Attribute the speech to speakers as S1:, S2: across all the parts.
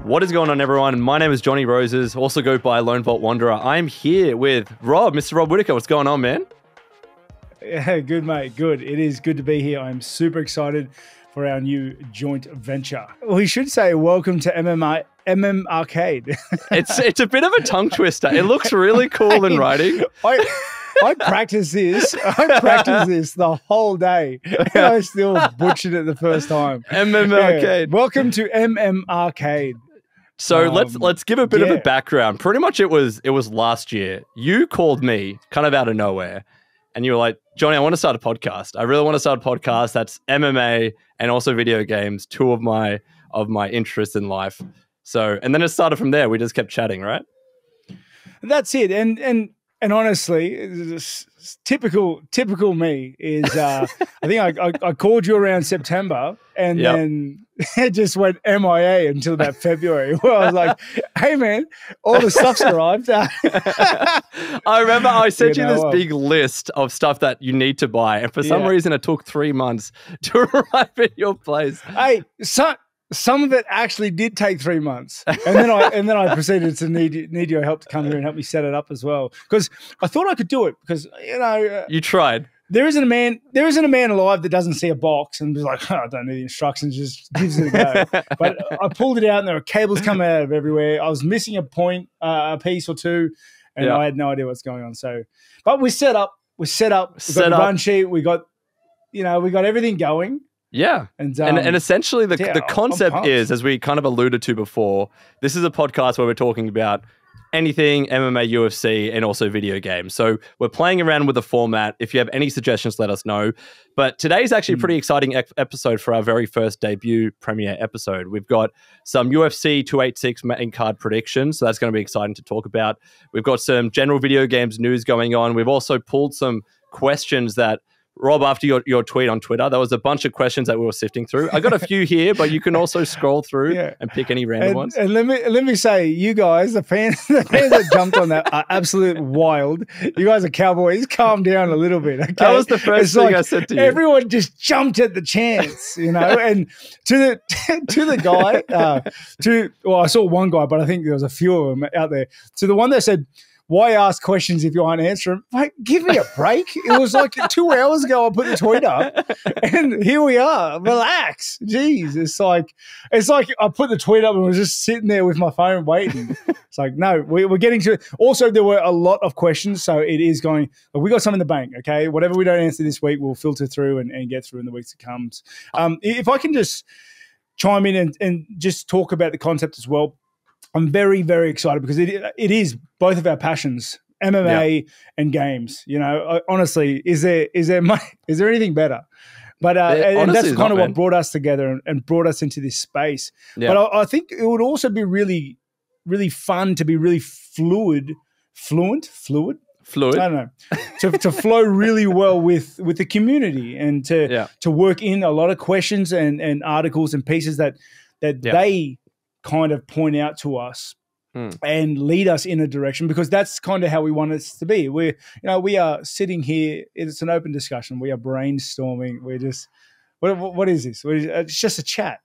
S1: What is going on, everyone? My name is Jonny Roses, also go by LoneVaultWanderer. I'm here with Rob, Mr. Rob Whittaker. What's going on, man?
S2: Yeah, good, mate. Good. It is good to be here. I'm super excited for our new joint venture. We should say welcome to MMArcade.
S1: It's a bit of a tongue twister. It looks really cool in writing.
S2: I practiced this. The whole day. And I still butchered it the first time.
S1: MMArcade.
S2: Yeah. Welcome to MMArcade.
S1: So let's give a bit of a background. Pretty much it was last year. You called me kind of out of nowhere and you were like, Jonny, I want to start a podcast. I really want to start a podcast that's MMA and also video games, two of my interests in life. So, and then it started from there. We just kept chatting, right?
S2: That's it. And honestly, typical me is I think I called you around September and then it just went MIA until about February. Well, I was like, hey, man, all the stuff's arrived.
S1: I remember I sent you this big list of stuff that you need to buy. And for some reason, it took 3 months to arrive at your place.
S2: Hey, some of it actually did take 3 months, and then I proceeded to need your help to come here and help me set it up as well, because I thought I could do it, because
S1: you tried. There
S2: isn't a man alive that doesn't see a box and be like, oh, I don't need the instructions, just gives it a go. But I pulled it out and there were cables coming out of everywhere. I was missing a piece or two, and I had no idea what's going on. So, but we set up. We got the run sheet. We got everything going.
S1: Yeah. And essentially the concept is, as we kind of alluded to before, this is a podcast where we're talking about anything MMA, UFC, and also video games. So we're playing around with the format. If you have any suggestions, let us know. But today's actually a pretty exciting episode for our very first debut premiere episode. We've got some UFC 286 main card predictions, so that's going to be exciting to talk about. We've got some general video games news going on. We've also pulled some questions that Rob, after your tweet on Twitter, there was a bunch of questions that we were sifting through. I got a few here, but you can also scroll through and pick any random ones.
S2: And let me say, you guys, the fans that jumped on that are absolute wild. You guys are cowboys. Calm down a little bit. Okay?
S1: That was the first thing I said to you.
S2: Everyone just jumped at the chance, And to the guy, I saw one guy, but I think there was a few of them out there. To the one that said, why ask questions if you aren't answering? Like, give me a break. It was like 2 hours ago I put the tweet up, and here we are. Relax. Jeez. It's like I put the tweet up and was just sitting there with my phone waiting. It's like, no, we're getting to it. Also, there were a lot of questions, so it is going. We got some in the bank, okay? Whatever we don't answer this week, we'll filter through and get through in the weeks to come. If I can just chime in and just talk about the concept as well. I'm very, very excited because it is both of our passions, MMA and games. Honestly, is there anything better? But and that's kind of what brought us together and brought us into this space. Yeah. But I think it would also be really, really fun to be really fluid. I don't know, to flow really well with the community and to work in a lot of questions and articles and pieces that they kind of point out to us and lead us in a direction, because that's kind of how we want it to be. We are sitting here. It's an open discussion. We are brainstorming. We're just, what is this? It's just a chat.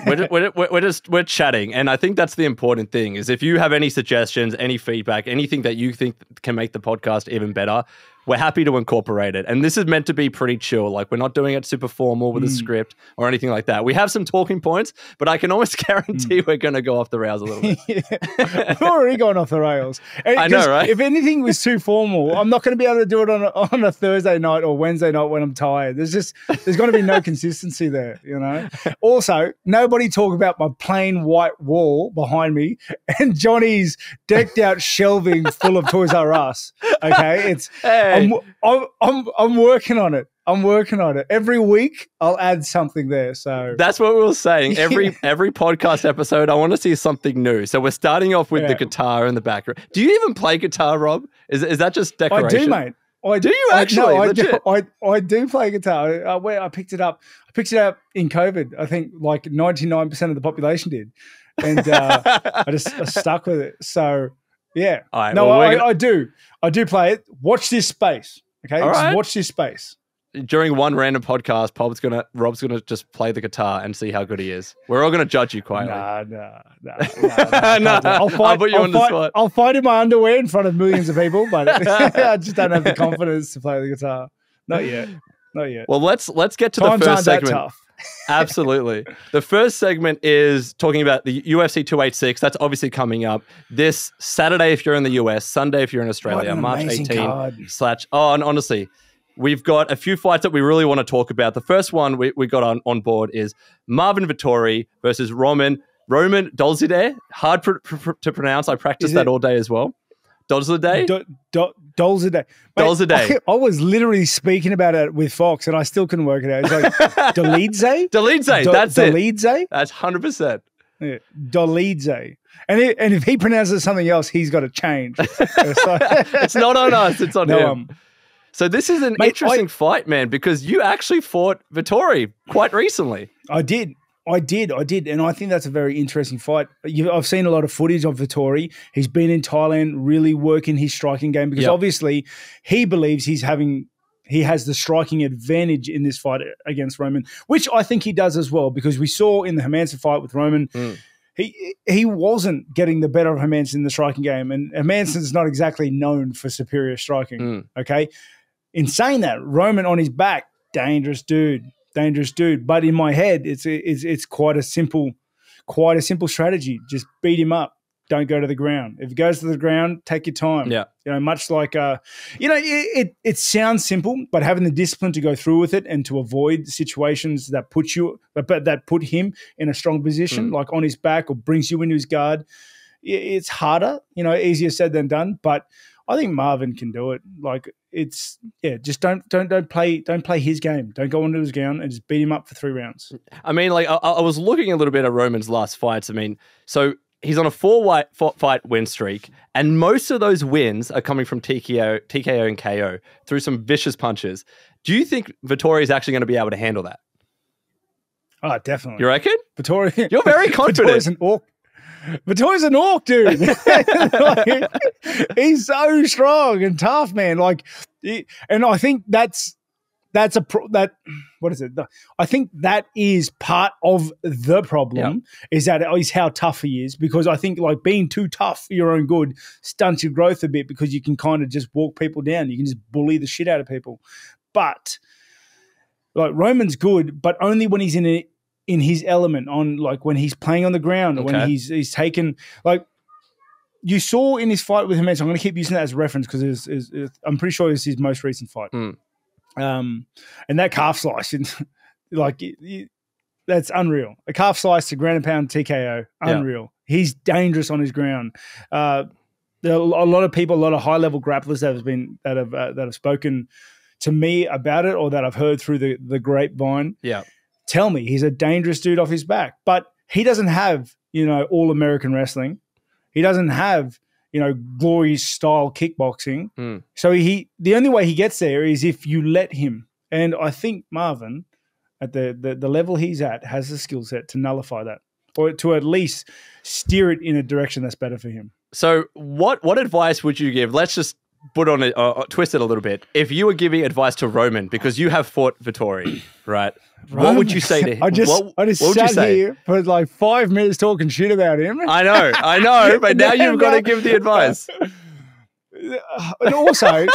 S1: we're chatting, and I think that's the important thing. Is if you have any suggestions, any feedback, anything that you think can make the podcast even better, we're happy to incorporate it. And this is meant to be pretty chill. Like, we're not doing it super formal with a script or anything like that. We have some talking points, but I can almost guarantee we're going to go off the rails a little bit.
S2: We're already going off the rails.
S1: I know, right?
S2: If anything was too formal, I'm not going to be able to do it on a Thursday night or Wednesday night when I'm tired. There's going to be no consistency there, Also, nobody talk about my plain white wall behind me and Johnny's decked out shelving full of Toys R Us. Okay, I'm working on it. Every week I'll add something there. So
S1: that's what we were saying. Every podcast episode, I want to see something new. So we're starting off with the guitar in the background. Do you even play guitar, Rob? Is that just decoration?
S2: I do, mate.
S1: Do you actually?
S2: I do play guitar. I picked it up. I picked it up in COVID. I think like 99% of the population did, and I just stuck with it. So yeah,
S1: right,
S2: no, I do play it. Watch this space, okay?
S1: All right.
S2: Watch this space.
S1: during one random podcast, Rob's gonna just play the guitar and see how good he is. We're all gonna judge you quietly.
S2: Nah.
S1: I'll
S2: fight in my underwear in front of millions of people, but I just don't have the confidence to play the guitar. Not yet.
S1: Well, let's get to the first segment. Absolutely. The first segment is talking about the UFC 286. That's obviously coming up this Saturday if you're in the US, Sunday if you're in Australia, March 18. And honestly, we've got a few fights that we really want to talk about. The first one we got on board is Marvin Vettori versus Roman Dolzide. Hard to pronounce. I practiced that all day as well. Dolzide?
S2: Dolzide. I was literally speaking about it with Fox and I still couldn't work it out. It's like Dolidze?
S1: Dolidze, that's it.
S2: Dolidze?
S1: That's 100%.
S2: Yeah. Dolidze. And if he pronounces something else, he's got to change.
S1: It's not on us, it's on him. So this is an interesting fight, man, because you actually fought Vettori quite recently.
S2: I did. And I think that's a very interesting fight. I've seen a lot of footage of Vettori. He's been in Thailand really working his striking game because obviously he believes he has the striking advantage in this fight against Roman, which I think he does as well because we saw in the Hermansson fight with Roman, he wasn't getting the better of Hermansson in the striking game, and Hermansson's not exactly known for superior striking, okay? In saying that, Roman on his back, dangerous dude. But in my head, it's quite a simple strategy. Just beat him up. Don't go to the ground. If it goes to the ground, take your time.
S1: Yeah.
S2: Much like it sounds simple, but having the discipline to go through with it and to avoid situations that put him in a strong position, like on his back or brings you into his guard, it's harder. Easier said than done. But I think Marvin can do it. Like just don't play his game. Don't go onto his ground and just beat him up for 3 rounds.
S1: I mean, like I was looking a little bit at Roman's last fights. I mean, so he's on a 4-fight win streak, and most of those wins are coming from TKO and KO through some vicious punches. Do you think Vettori is actually going to be able to handle that?
S2: Oh, definitely.
S1: You reckon?
S2: Vettori,
S1: you're very confident.
S2: Vittori's an orc, dude. He's so strong and tough, man. And I think what is it? I think that is part of the problem is how tough he is, because I think like being too tough for your own good stunts your growth a bit because you can kind of just walk people down. You can just bully the shit out of people. But like Roman's good, but only when he's in his element, on like when he's playing on the ground, or when he's taken, like you saw in his fight with Hermansson. I'm going to keep using that as a reference because I'm pretty sure it's his most recent fight. And that calf slice, that's unreal. A calf slice to ground and pound TKO, unreal. Yeah. He's dangerous on his ground. There are a lot of people, a lot of high level grapplers that have spoken to me about it, or that I've heard through the grapevine.
S1: Yeah.
S2: Tell me he's a dangerous dude off his back, but he doesn't have, all American wrestling. He doesn't have, glory style kickboxing. So the only way he gets there is if you let him. And I think Marvin, at the level he's at, has the skill set to nullify that, or to at least steer it in a direction that's better for him.
S1: So what advice would you give? Let's just put on it, twist it a little bit. If you were giving advice to Roman, because you have fought Vettori, right? What would you say to him?
S2: I just sat here for like 5 minutes talking shit about him.
S1: I know, but now you've got to give the advice.
S2: And also,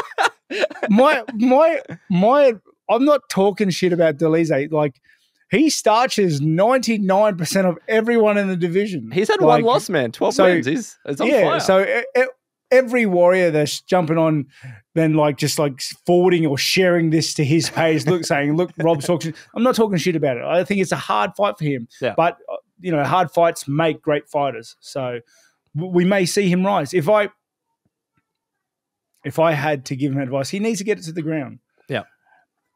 S2: I'm not talking shit about Dolidze. Like, he starches 99% of everyone in the division.
S1: He's had one loss, man. 12 wins. He's on fire.
S2: So every warrior that's jumping on, then just forwarding or sharing this to his page, saying, look, Rob's talking. I'm not talking shit about it. I think it's a hard fight for him.
S1: Yeah.
S2: But, hard fights make great fighters. So we may see him rise. If I had to give him advice, he needs to get it to the ground.
S1: Yeah.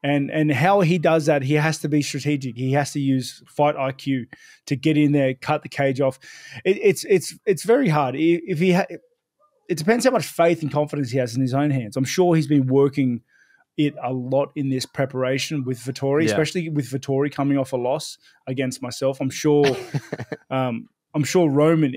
S2: And how he does that, he has to be strategic. He has to use fight IQ to get in there, cut the cage off. It's very hard. It depends how much faith and confidence he has in his own hands. I'm sure he's been working it a lot in this preparation with Vettori, especially with Vettori coming off a loss against myself. I'm sure I'm sure Roman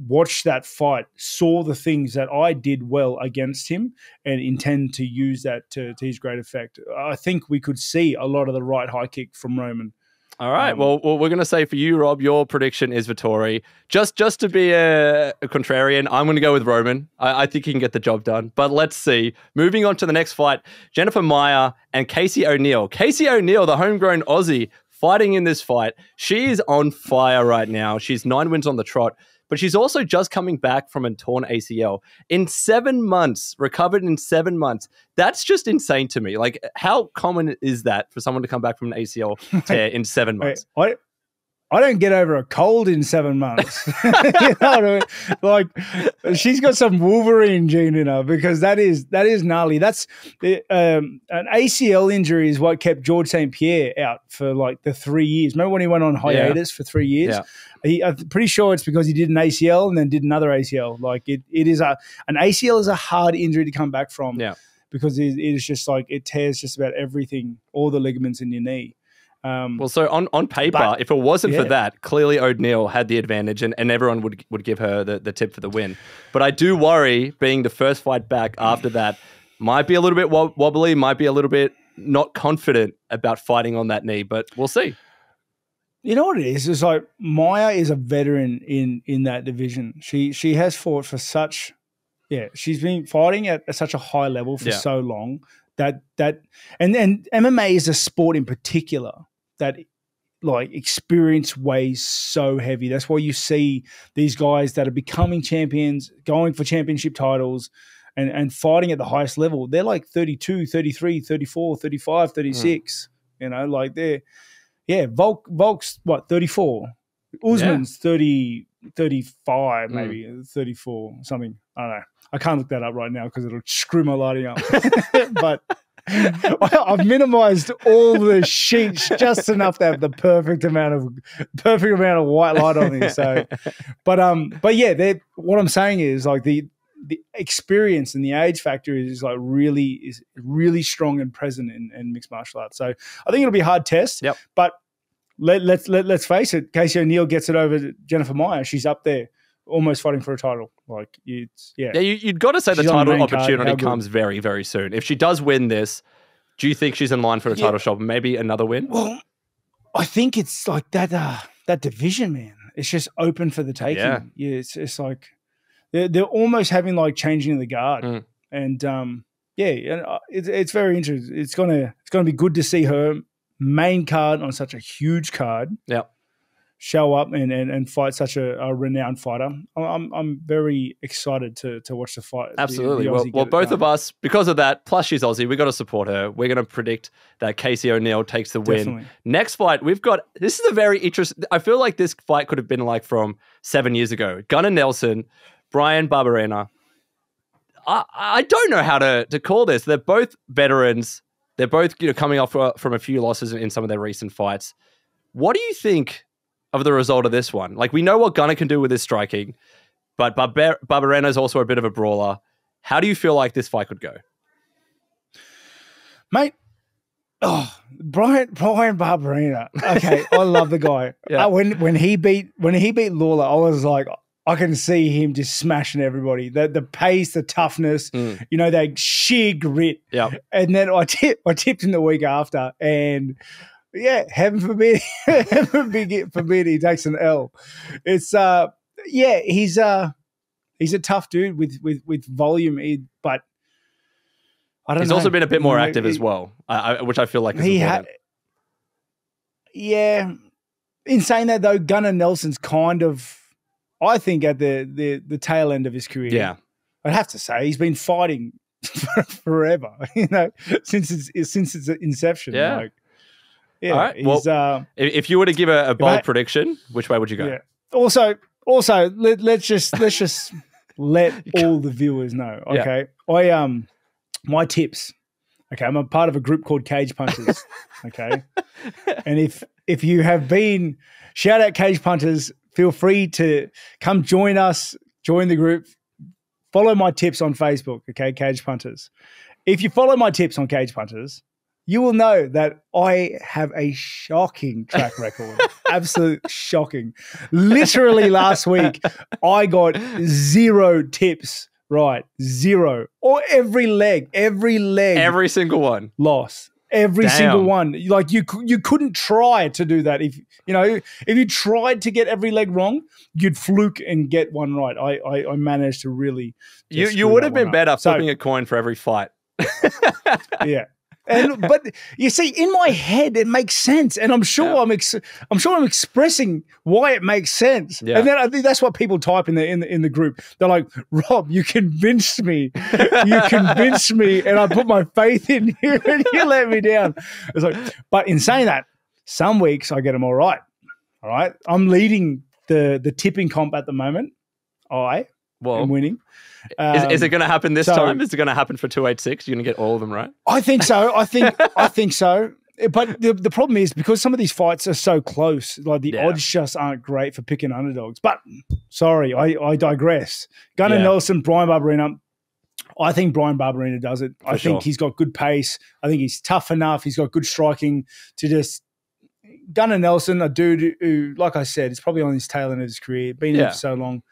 S2: watched that fight, saw the things that I did well against him, and intend to use that to his great effect. I think we could see a lot of the right high kick from Roman.
S1: All right. Well, we're going to say for you, Rob, your prediction is Vettori. Just to be a contrarian, I'm going to go with Roman. I think he can get the job done. But let's see. Moving on to the next fight, Jennifer Meyer and Casey ONeill. Casey ONeill, the homegrown Aussie, fighting in this fight. She is on fire right now. She's 9 wins on the trot. But she's also just coming back from a torn ACL. In 7 months, recovered in 7 months. That's just insane to me. Like, how common is that for someone to come back from an ACL tear in 7 months?
S2: I don't get over a cold in 7 months. You know what I mean? Like, she's got some Wolverine gene in her, because that is gnarly. That's an ACL injury is what kept George St. Pierre out for like the 3 years. Remember when he went on hiatus for 3 years? Yeah. I'm pretty sure it's because he did an ACL and then did another ACL. Like an ACL is a hard injury to come back from. Yeah. Because it is just like it tears just about everything, all the ligaments in your knee.
S1: Well, so on paper, if it wasn't for that, clearly ONeill had the advantage and everyone would give her the tip for the win. But I do worry, being the first fight back after that, might be a little bit wobbly, might be a little bit not confident about fighting on that knee, but we'll see.
S2: You know what it is? It's like Meyer is a veteran in that division. She has fought for such, she's been fighting at such a high level for so long and MMA is a sport in particular that like experience weighs so heavy. That's why you see these guys that are becoming champions, going for championship titles and fighting at the highest level. They're like 32, 33, 34, 35, 36, you know, like they're, Volk's what, 34? Usman's 30, 35, maybe 34, something. I don't know. I can't look that up right now because it'll screw my lighting up. But I've minimized all the sheets just enough to have the perfect amount of white light on me. So, but yeah, what I'm saying is like the experience and the age factor is really strong and present in mixed martial arts. So I think it'll be a hard test. Yep. But let's face it, Casey ONeill gets it over Jennifer Meyer. She's up there, almost fighting for a title. Like
S1: you'd got to say the title opportunity comes very, very soon. If she does win this, do you think she's in line for the title shot? Maybe another win?
S2: Well, I think it's like that division, man. It's just open for the taking. Yeah, it's like they're almost having like changing the guard, and it's very interesting. It's gonna be good to see her main card on such a huge card. Yeah. Show up and fight such a renowned fighter. I'm very excited to watch the fight.
S1: Absolutely. Well, both of us, because of that, plus she's Aussie, we got to support her. We're going to predict that Casey ONeill takes the win. Next fight, this is a very interesting, I feel like this fight could have been like from 7 years ago. Gunnar Nelson, Bryan Barberena. I don't know how to call this. They're both veterans. They're both coming off from a few losses in some of their recent fights. What do you think of the result of this one? Like, we know what Gunnar can do with his striking, but Barberena is also a bit of a brawler. How do you feel like this fight could go?
S2: Mate, Bryan Barberena. Okay, I love the guy. Yeah. When he beat Lawler, I was like, I can see him just smashing everybody. The pace, the toughness, that sheer grit. Yeah. And then I tipped him the week after, and heaven forbid he takes an L. It's he's a tough dude with volume, but I don't know.
S1: He's also been a bit more active as well, which I feel like is important.
S2: In saying that though, Gunnar Nelson's kind of, I think, at the tail end of his career. Yeah, I'd have to say he's been fighting forever. Since its inception. Yeah. Like, yeah.
S1: All right. Well, if you were to give a bold prediction, which way would you go?
S2: Yeah. Also, let's just let all the viewers know. Okay, my tips. Okay, I'm a part of a group called Cage Punters. Okay, and if you have been, shout out Cage Punters. Feel free to come join us, join the group, follow my tips on Facebook, okay, Cage Punters. If you follow my tips on Cage Punters, you will know that I have a shocking track record. Absolute shocking. Literally last week, I got 0 tips right. 0. Or every leg.
S1: Every single one.
S2: Loss. Every single one. Like you couldn't try to do that. If you tried to get every leg wrong, you'd fluke and get one right. I managed to really.
S1: You would have been better flipping a coin for every fight.
S2: Yeah. But you see, in my head, it makes sense, and I'm sure I'm expressing why it makes sense. Yeah. And then I think that's what people type in the group. They're like, "Rob, you convinced me. You convinced me, and I put my faith in you, and you let me down." It's like, but in saying that, some weeks I get them all right. All right, I'm leading the tipping comp at the moment. I'm winning.
S1: Is it going to happen this time? Is it going to happen for 286? You're going to get all of them right?
S2: I think so. I think so. But the problem is, because some of these fights are so close, like the odds just aren't great for picking underdogs. But sorry, I digress. Gunnar Nelson, Brian Barberena. I think Brian Barberena does it. I think he's got good pace. I think he's tough enough. He's got good striking to just. Gunnar Nelson, a dude who, like I said, is probably on his tail end of his career, been in for so long.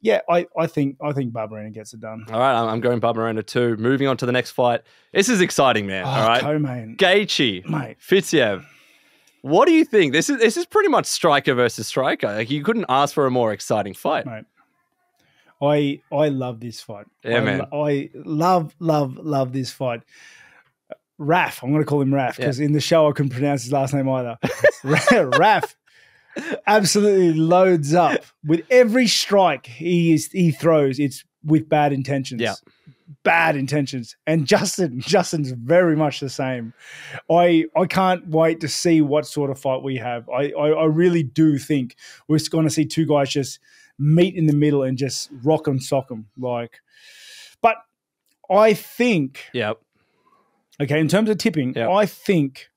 S2: Yeah, I think Barberena gets it done. All
S1: right, I'm going Barberena too. Moving on to the next fight. This is exciting, man. All right,
S2: co-main.
S1: Gaethje, Fiziev. What do you think? This is pretty much striker versus striker. Like, you couldn't ask for a more exciting fight,
S2: mate. I love this fight.
S1: Yeah, man.
S2: I love this fight. Raph, I'm going to call him Raph because in the show I couldn't pronounce his last name either. Raph. Absolutely loads up with every strike he throws. It's with bad intentions. Yeah, bad intentions. And Justin's very much the same. I can't wait to see what sort of fight we have. I really do think we're going to see two guys just meet in the middle and just rock and sock them. But I think.
S1: Yep.
S2: Okay, in terms of tipping, I think.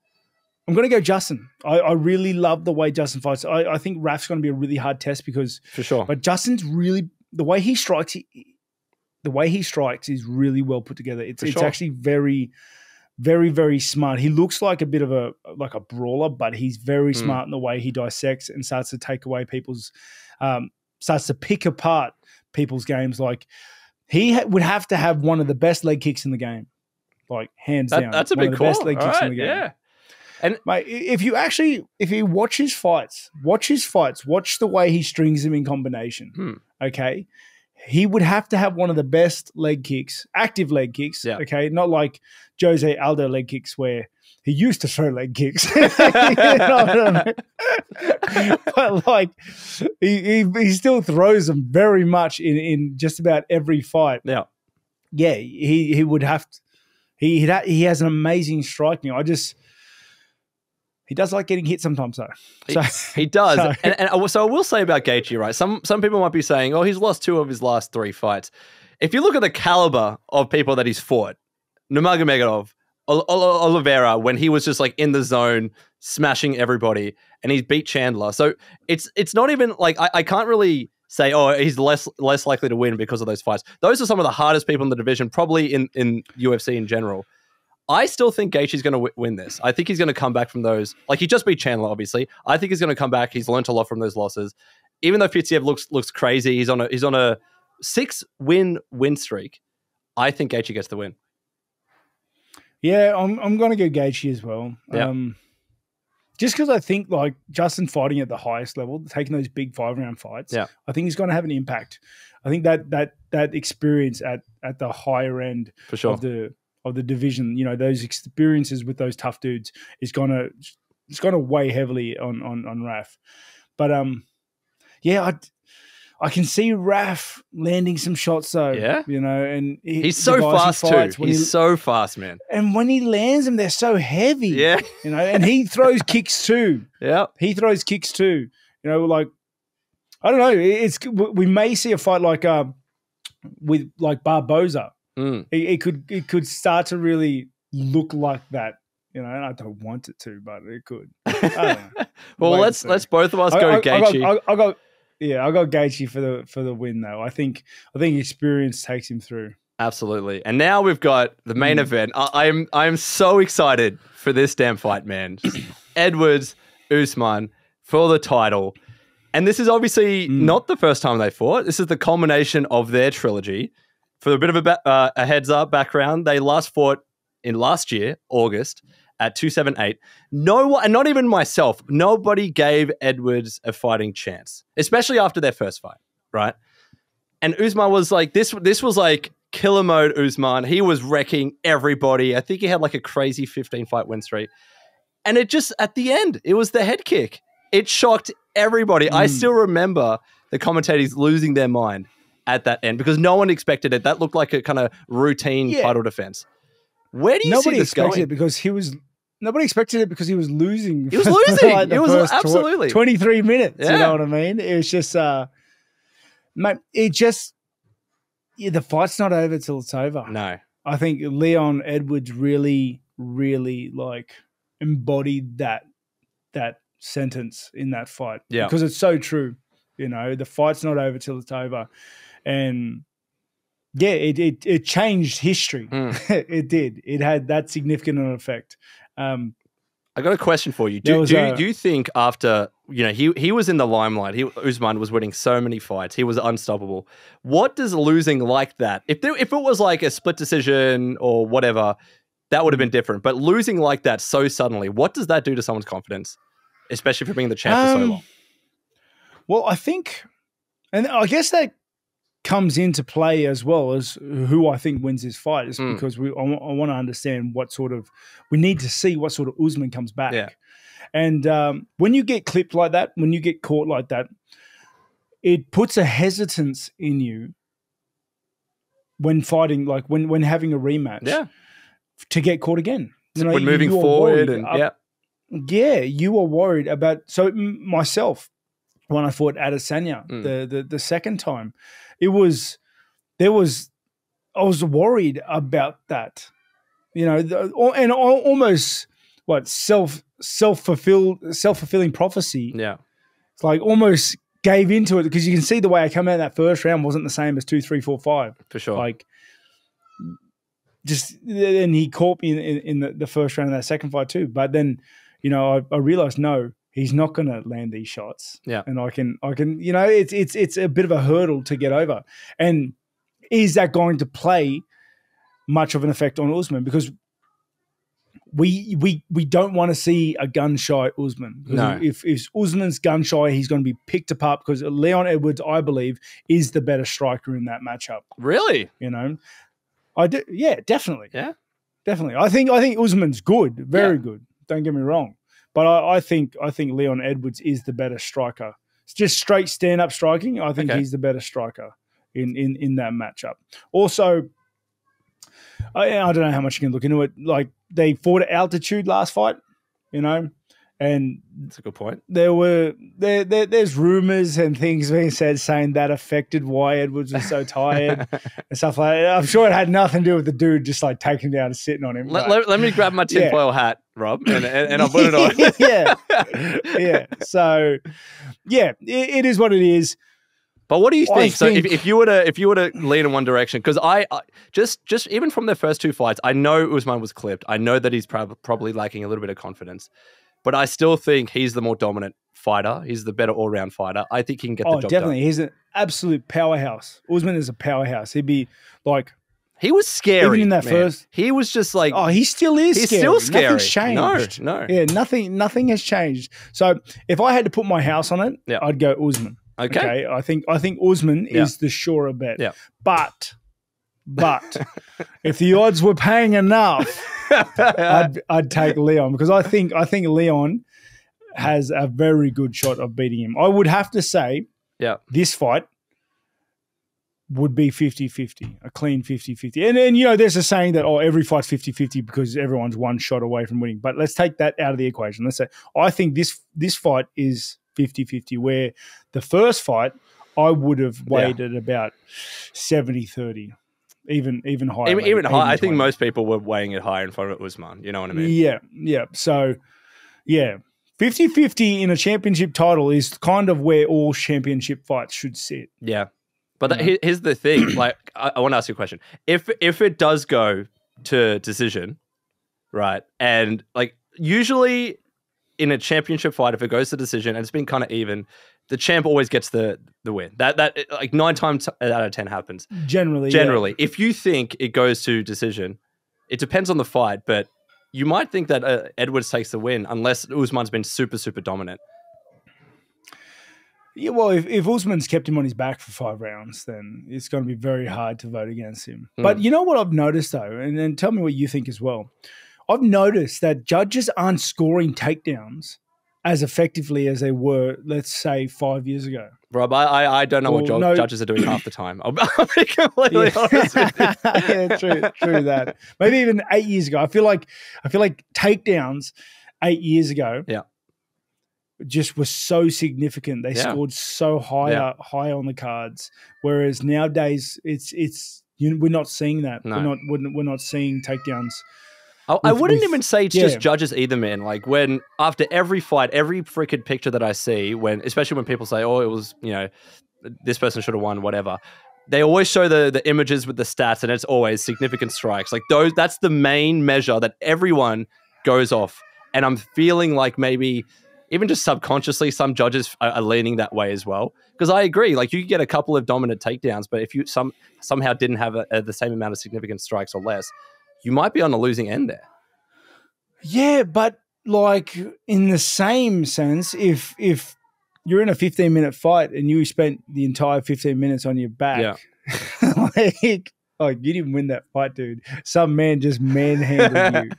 S2: I'm going to go Justin. I really love the way Justin fights. I think Raf's going to be a really hard test because
S1: for sure.
S2: But Justin's really the way he strikes is really well put together. It's actually very, very, very smart. He looks like a bit of a brawler, but he's very smart in the way he dissects and starts to take away people's, starts to pick apart people's games. Like he would have to have one of the best leg kicks in the game, like hands down.
S1: That's a big call.
S2: Best leg kicks in the game.
S1: Yeah.
S2: And mate, if you watch his fights, watch the way he strings them in combination. Okay, he would have to have one of the best leg kicks, active leg kicks. Yeah. Okay, not like Jose Aldo leg kicks where he used to throw leg kicks. You know what I mean? But like he still throws them very much in just about every fight.
S1: Yeah,
S2: yeah. He would have to. He has an amazing striking. He does like getting hit sometimes, though.
S1: He does. So I will say about Gaethje, right? Some people might be saying, oh, he's lost 2 of his last 3 fights. If you look at the caliber of people that he's fought, Nurmagomedov, Oliveira, when he was just like in the zone, smashing everybody, and he's beat Chandler. So it's not even like I can't really say, oh, he's less likely to win because of those fights. Those are some of the hardest people in the division, probably in UFC in general. I still think Gaethje's going to win this. I think he's going to come back from those. Like, he just beat Chandler, obviously. I think he's going to come back. He's learned a lot from those losses. Even though Fiziev looks crazy, he's on a 6-win streak. I think Gaethje gets the win.
S2: Yeah, I'm going to go Gaethje as well.
S1: Yeah.
S2: Just because I think like Justin fighting at the highest level, taking those big 5-round fights, I think he's going to have an impact. I think that experience at the higher end
S1: for sure
S2: of the division, you know, those experiences with those tough dudes is gonna weigh heavily on Raf. But I can see Raf landing some shots though. Yeah, you know, and
S1: he's so fast too. He's so fast, man.
S2: And when he lands them, they're so heavy.
S1: Yeah,
S2: you know, and he throws kicks too.
S1: Yeah,
S2: he throws kicks too. You know, like I don't know. We may see a fight like with like Barboza. It could start to really look like that, you know, and I don't want it to, but it could. I don't know.
S1: Well, let's both of us go Gaethje.
S2: I got Gaethje for the win though. I think experience takes him through.
S1: Absolutely. And now we've got the main event. I'm so excited for this damn fight, man. Edwards, Usman for the title. And this is obviously not the first time they fought. This is the culmination of their trilogy. For a bit of a heads up background, they last fought in last year, August, at 278. No one, and not even myself, nobody gave Edwards a fighting chance, especially after their first fight, right? And Usman was like, this was like killer mode Usman. He was wrecking everybody. I think he had like a crazy 15-fight win streak. And it just, at the end, it was the head kick. It shocked everybody. I still remember the commentators losing their mind at that end because no one expected it. That looked like a kind of routine title defense. Where do you see this going?
S2: Nobody expected it because he was losing.
S1: He was losing. Like it was absolutely
S2: 23 minutes. Yeah. You know what I mean? It was just, mate, the fight's not over till it's over.
S1: No.
S2: I think Leon Edwards really, really like embodied that sentence in that fight. Yeah. Because it's so true. You know, the fight's not over till it's over. And yeah, it changed history. It did. It had that significant an effect.
S1: I got a question for you. Do you think after, you know, he was in the limelight, Usman was winning so many fights, he was unstoppable. What does losing like that, if it was like a split decision or whatever, that would have been different. But losing like that so suddenly, what does that do to someone's confidence, especially for being the champ for so long?
S2: Well, I think, and I guess that comes into play as well as who I think wins this fight is because I want to understand we need to see what sort of Usman comes back. Yeah. And when you get clipped like that, when you get caught like that, it puts a hesitance in you when fighting, like when having a rematch to get caught again.
S1: You know, when moving forward
S2: you are worried about, so myself, when I fought Adesanya the second time, I was worried about that, you know, and almost self-fulfilling prophecy.
S1: Yeah,
S2: it's like almost gave into it because you can see the way I come out in that first round wasn't the same as 2, 3, 4, 5
S1: for sure.
S2: Like, just and he caught me in the first round of that second fight too. But then, you know, I realized no. He's not going to land these shots.
S1: Yeah.
S2: And I can, you know, it's a bit of a hurdle to get over. And is that going to play much of an effect on Usman? Because we don't want to see a gun-shy Usman.
S1: No.
S2: If Usman's gun-shy, he's going to be picked apart because Leon Edwards, I believe, is the better striker in that matchup.
S1: Really?
S2: You know? I do. Yeah, definitely.
S1: Yeah?
S2: Definitely. I think Usman's good. Very good. Don't get me wrong. But I think Leon Edwards is the better striker. It's just straight stand-up striking. I think he's the better striker in that matchup. Also, I don't know how much you can look into it. Like, they fought at altitude last fight, you know, and
S1: that's a good point.
S2: There's rumors and things being said saying that affected why Edwards was so tired and stuff like that. I'm sure it had nothing to do with the dude just like taking down and sitting on him.
S1: Let me grab my tinfoil hat, Rob, and I'll put it on.
S2: Yeah. So, yeah, it is what it is.
S1: But what do you think? So if you were to lean in one direction, because I just even from their first two fights, I know Usman was clipped. I know that he's probably lacking a little bit of confidence. But I still think he's the more dominant fighter. He's the better all-round fighter. I think he can get the job done.
S2: Definitely. He's an absolute powerhouse. Usman is a powerhouse. He'd be like...
S1: He was scary,
S2: even in that first...
S1: He was just like...
S2: Oh, he still is
S1: he's
S2: scary.
S1: Still scary.
S2: Nothing's changed.
S1: No.
S2: Yeah, nothing has changed. So if I had to put my house on it, I'd go Usman. Okay. I think Usman is the surer bet.
S1: Yeah.
S2: But if the odds were paying enough... I'd take Leon because I think Leon has a very good shot of beating him. I would have to say this fight would be 50-50, a clean 50-50. And you know, there's a saying that, every fight's 50-50 because everyone's one shot away from winning. But let's take that out of the equation. Let's say I think this fight is 50-50, where the first fight I would have weighed at about 70-30. Even higher.
S1: Even higher. I think most people were weighing it higher in front of Usman. You know what I mean?
S2: Yeah. So, 50-50 in a championship title is kind of where all championship fights should sit.
S1: Yeah. But here's the thing. Like, I want to ask you a question. If it does go to decision, right, and like usually in a championship fight, if it goes to decision and it's been kind of even, the champ always gets the win. That like 9 times out of 10 happens. Generally. Yeah. If you think it goes to decision, it depends on the fight, but you might think that Edwards takes the win unless Usman's been super, super dominant.
S2: Yeah, well, if Usman's kept him on his back for 5 rounds, then it's going to be very hard to vote against him. But you know what I've noticed, though, and then tell me what you think as well. I've noticed that judges aren't scoring takedowns as effectively as they were, let's say, 5 years ago.
S1: Rob, I don't know what judges are doing half the time. I'll be completely honest with you.
S2: Yeah, true that. Maybe even 8 years ago. I feel like takedowns 8 years ago just was so significant. They scored so high on the cards. Whereas nowadays we're not seeing that. No. We're not seeing takedowns.
S1: I wouldn't even say it's just judges either, man. Like when after every fight, every freaking picture that I see, especially when people say, "Oh, it was this person should have won," whatever. They always show the images with the stats, and it's always significant strikes. Like those, that's the main measure that everyone goes off. And I'm feeling like maybe even just subconsciously, some judges are leaning that way as well. Because I agree, like you could get a couple of dominant takedowns, but if you somehow didn't have the same amount of significant strikes or less, you might be on the losing end there.
S2: Yeah, but like in the same sense, if you're in a 15-minute fight and you spent the entire 15 minutes on your back, like you didn't win that fight, dude. Some man just manhandled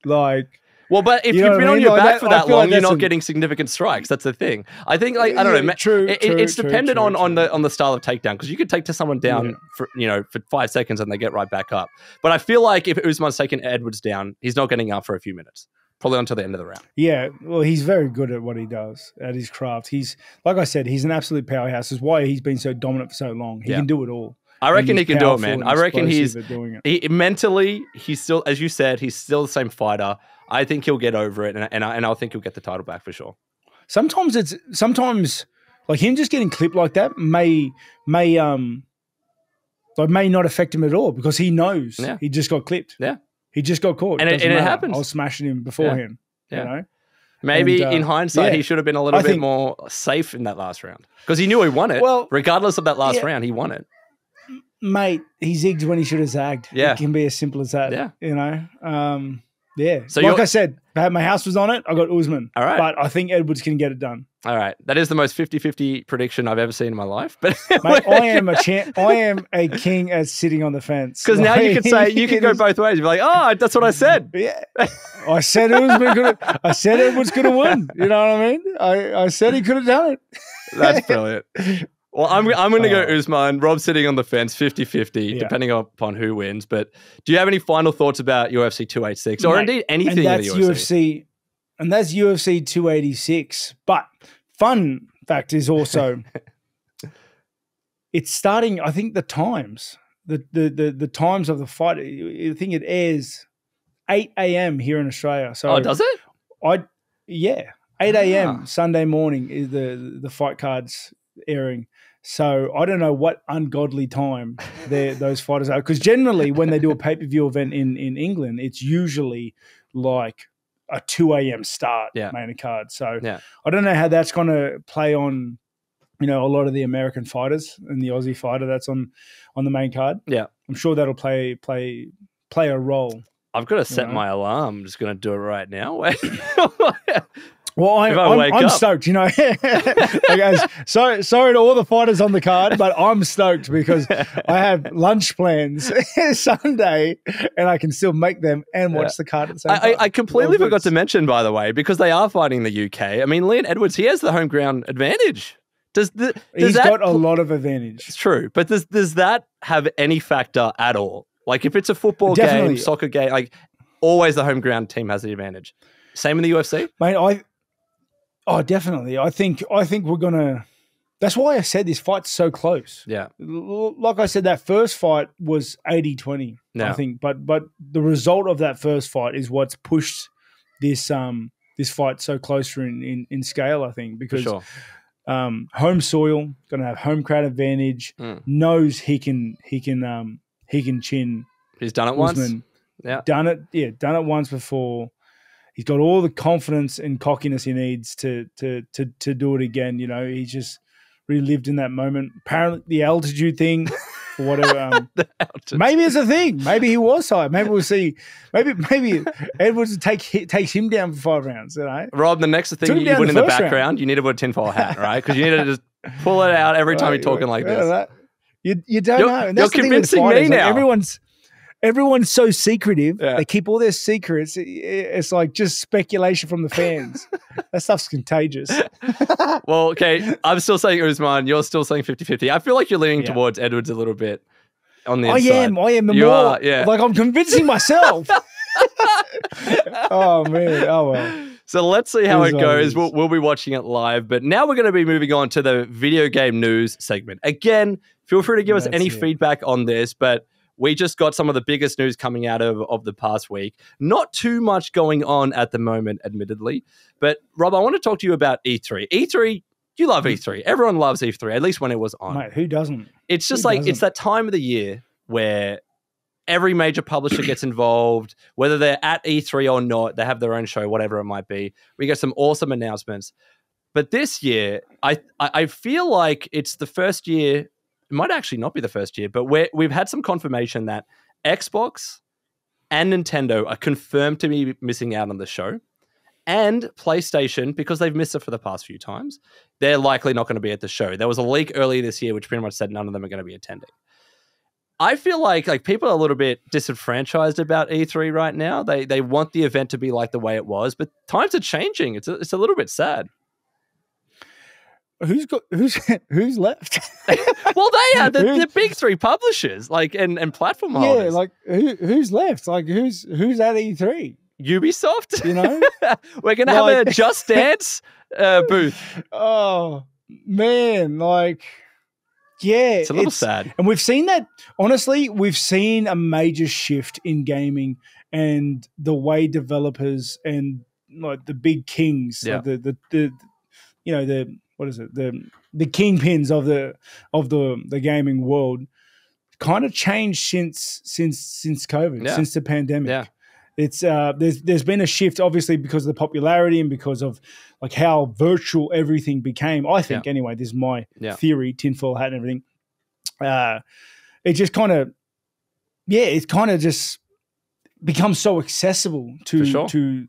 S2: you.
S1: Well, but if you've been on your back for that long, you're not getting significant strikes. That's the thing. I think, I don't know. It's dependent on the style of takedown, because you could take someone down for 5 seconds and they get right back up. But I feel like if Usman's taking Edwards down, he's not getting up for a few minutes, probably until the end of the round.
S2: Yeah, well, he's very good at what he does, at his craft. He's, like I said, he's an absolute powerhouse. That's why he's been so dominant for so long. He can do it all.
S1: I reckon he can do it, man. I reckon mentally, he's still, as you said, he's still the same fighter. I think he'll get over it, and I think he'll get the title back for sure.
S2: Sometimes like him just getting clipped like that may not affect him at all, because he knows he just got clipped.
S1: Yeah,
S2: he just got caught.
S1: And it happens.
S2: I was smashing him beforehand. You know.
S1: Maybe in hindsight, he should have been a little bit more safe in that last round, because he knew he won it. Well, regardless of that last round, he won it.
S2: Mate, he zigged when he should have zagged. Yeah. It can be as simple as that. Yeah. You know? Yeah. So like I said, my house was on it. I got Usman. All right. But I think Edwards can get it done.
S1: All right. That is the most 50-50 prediction I've ever seen in my life. But
S2: mate, I am a king at sitting on the fence.
S1: Because now you can say, you can go both ways. You'd be like, oh, that's what I said.
S2: Yeah. I said Edwards could have won. You know what I mean? I said he could have done it.
S1: That's brilliant. Well, I'm going to go Usman. Rob's sitting on the fence, 50-50, depending upon who wins. But do you have any final thoughts about UFC 286 or indeed anything in the UFC?
S2: And that's UFC 286. But fun fact is also it's starting, I think, the times. The times of the fight. I think it airs 8 a.m. here in Australia. So
S1: does it?
S2: 8 a.m. Sunday morning is the fight cards airing. So I don't know what ungodly time those fighters are, because generally when they do a pay-per-view event in England, it's usually like a 2 a.m. start main card. So I don't know how that's going to play on, a lot of the American fighters and the Aussie fighter that's on the main card. Yeah, I'm sure that'll play a role.
S1: I've got to set my alarm. I'm just going to do it right now.
S2: Well, I'm stoked, Guys, sorry to all the fighters on the card, but I'm stoked because I have lunch plans Sunday and I can still make them and watch the card at the same time.
S1: I completely forgot to mention, by the way, because they are fighting the UK. I mean, Leon Edwards, he has the home ground advantage. He's
S2: got a lot of advantage.
S1: It's true, but does that have any factor at all? Like if it's a football game, soccer game, like always the home ground team has the advantage. Same in the UFC?
S2: Mate, definitely. I think we're gonna. That's why I said this fight's so close. Yeah. Like I said, that first fight was 80-20, I think. But the result of that first fight is what's pushed this fight so closer in scale, I think. Because home soil, going to have home crowd advantage. Knows he can chin.
S1: He's done it
S2: Usman.
S1: once. Yeah,
S2: done it once before. He's got all the confidence and cockiness he needs to do it again. You know, he's just really lived in that moment. Apparently, the altitude thing, or whatever. Maybe it's a thing. Maybe he was high. Maybe we'll see. Maybe Edwards takes him down for 5 rounds. You know?
S1: Rob, the next thing you put in the background, round. You need to put a tinfoil hat, right? Because you need to just pull it out every time you're talking like this.
S2: You don't know. And that's
S1: you're convincing me now.
S2: Everyone's so secretive. Yeah. They keep all their secrets. It's like just speculation from the fans. That stuff's contagious.
S1: Well, okay. I'm still saying Usman. You're still saying 50-50. I feel like you're leaning towards Edwards a little bit on the inside.
S2: I am. Like I'm convincing myself. Oh, man. Oh, well.
S1: So let's see how it goes. We'll be watching it live. But now we're going to be moving on to the video game news segment. Again, feel free to give us any feedback on this, but we just got some of the biggest news coming out of the past week. Not too much going on at the moment, admittedly. But, Rob, I want to talk to you about E3. E3, you love E3. Everyone loves E3, at least when it was on.
S2: Mate, who doesn't?
S1: It's just it's that time of the year where every major publisher gets involved, whether they're at E3 or not. They have their own show, whatever it might be. We get some awesome announcements. But this year, I feel like it's the first year. It might actually not be the first year, but we've had some confirmation that Xbox and Nintendo are confirmed to be missing out on the show. And PlayStation, because they've missed it for the past few times, they're likely not going to be at the show. There was a leak earlier this year which pretty much said none of them are going to be attending. I feel like people are a little bit disenfranchised about E3 right now. They want the event to be like the way it was, but times are changing. It's a little bit sad.
S2: Who's left?
S1: Well, they are the big 3 publishers, and platform holders.
S2: Yeah, like who's left? Like who's at E3?
S1: Ubisoft.
S2: You know,
S1: we're gonna have a Just Dance booth.
S2: Oh man, it's
S1: a little sad.
S2: And we've seen that. Honestly, we've seen a major shift in gaming and the way developers and like the big kings, like the what is it? The kingpins of the gaming world kind of changed since COVID, since the pandemic. Yeah. It's there's been a shift, obviously, because of the popularity and because of like how virtual everything became. I think anyway, this is my theory, tinfoil hat and everything. It just kind of it's kind of just becomes so accessible to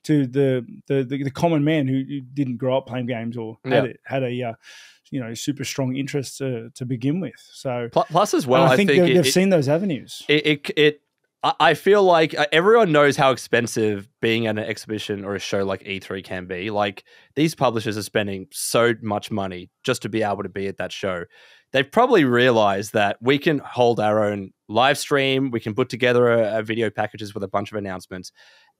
S2: the common man who didn't grow up playing games or had a super strong interest to begin with. So
S1: plus as well,
S2: I think they've seen those avenues.
S1: I feel like everyone knows how expensive being at an exhibition or a show like E3 can be. Like these publishers are spending so much money just to be able to be at that show. They've probably realized that we can hold our own live stream. We can put together a video packages with a bunch of announcements,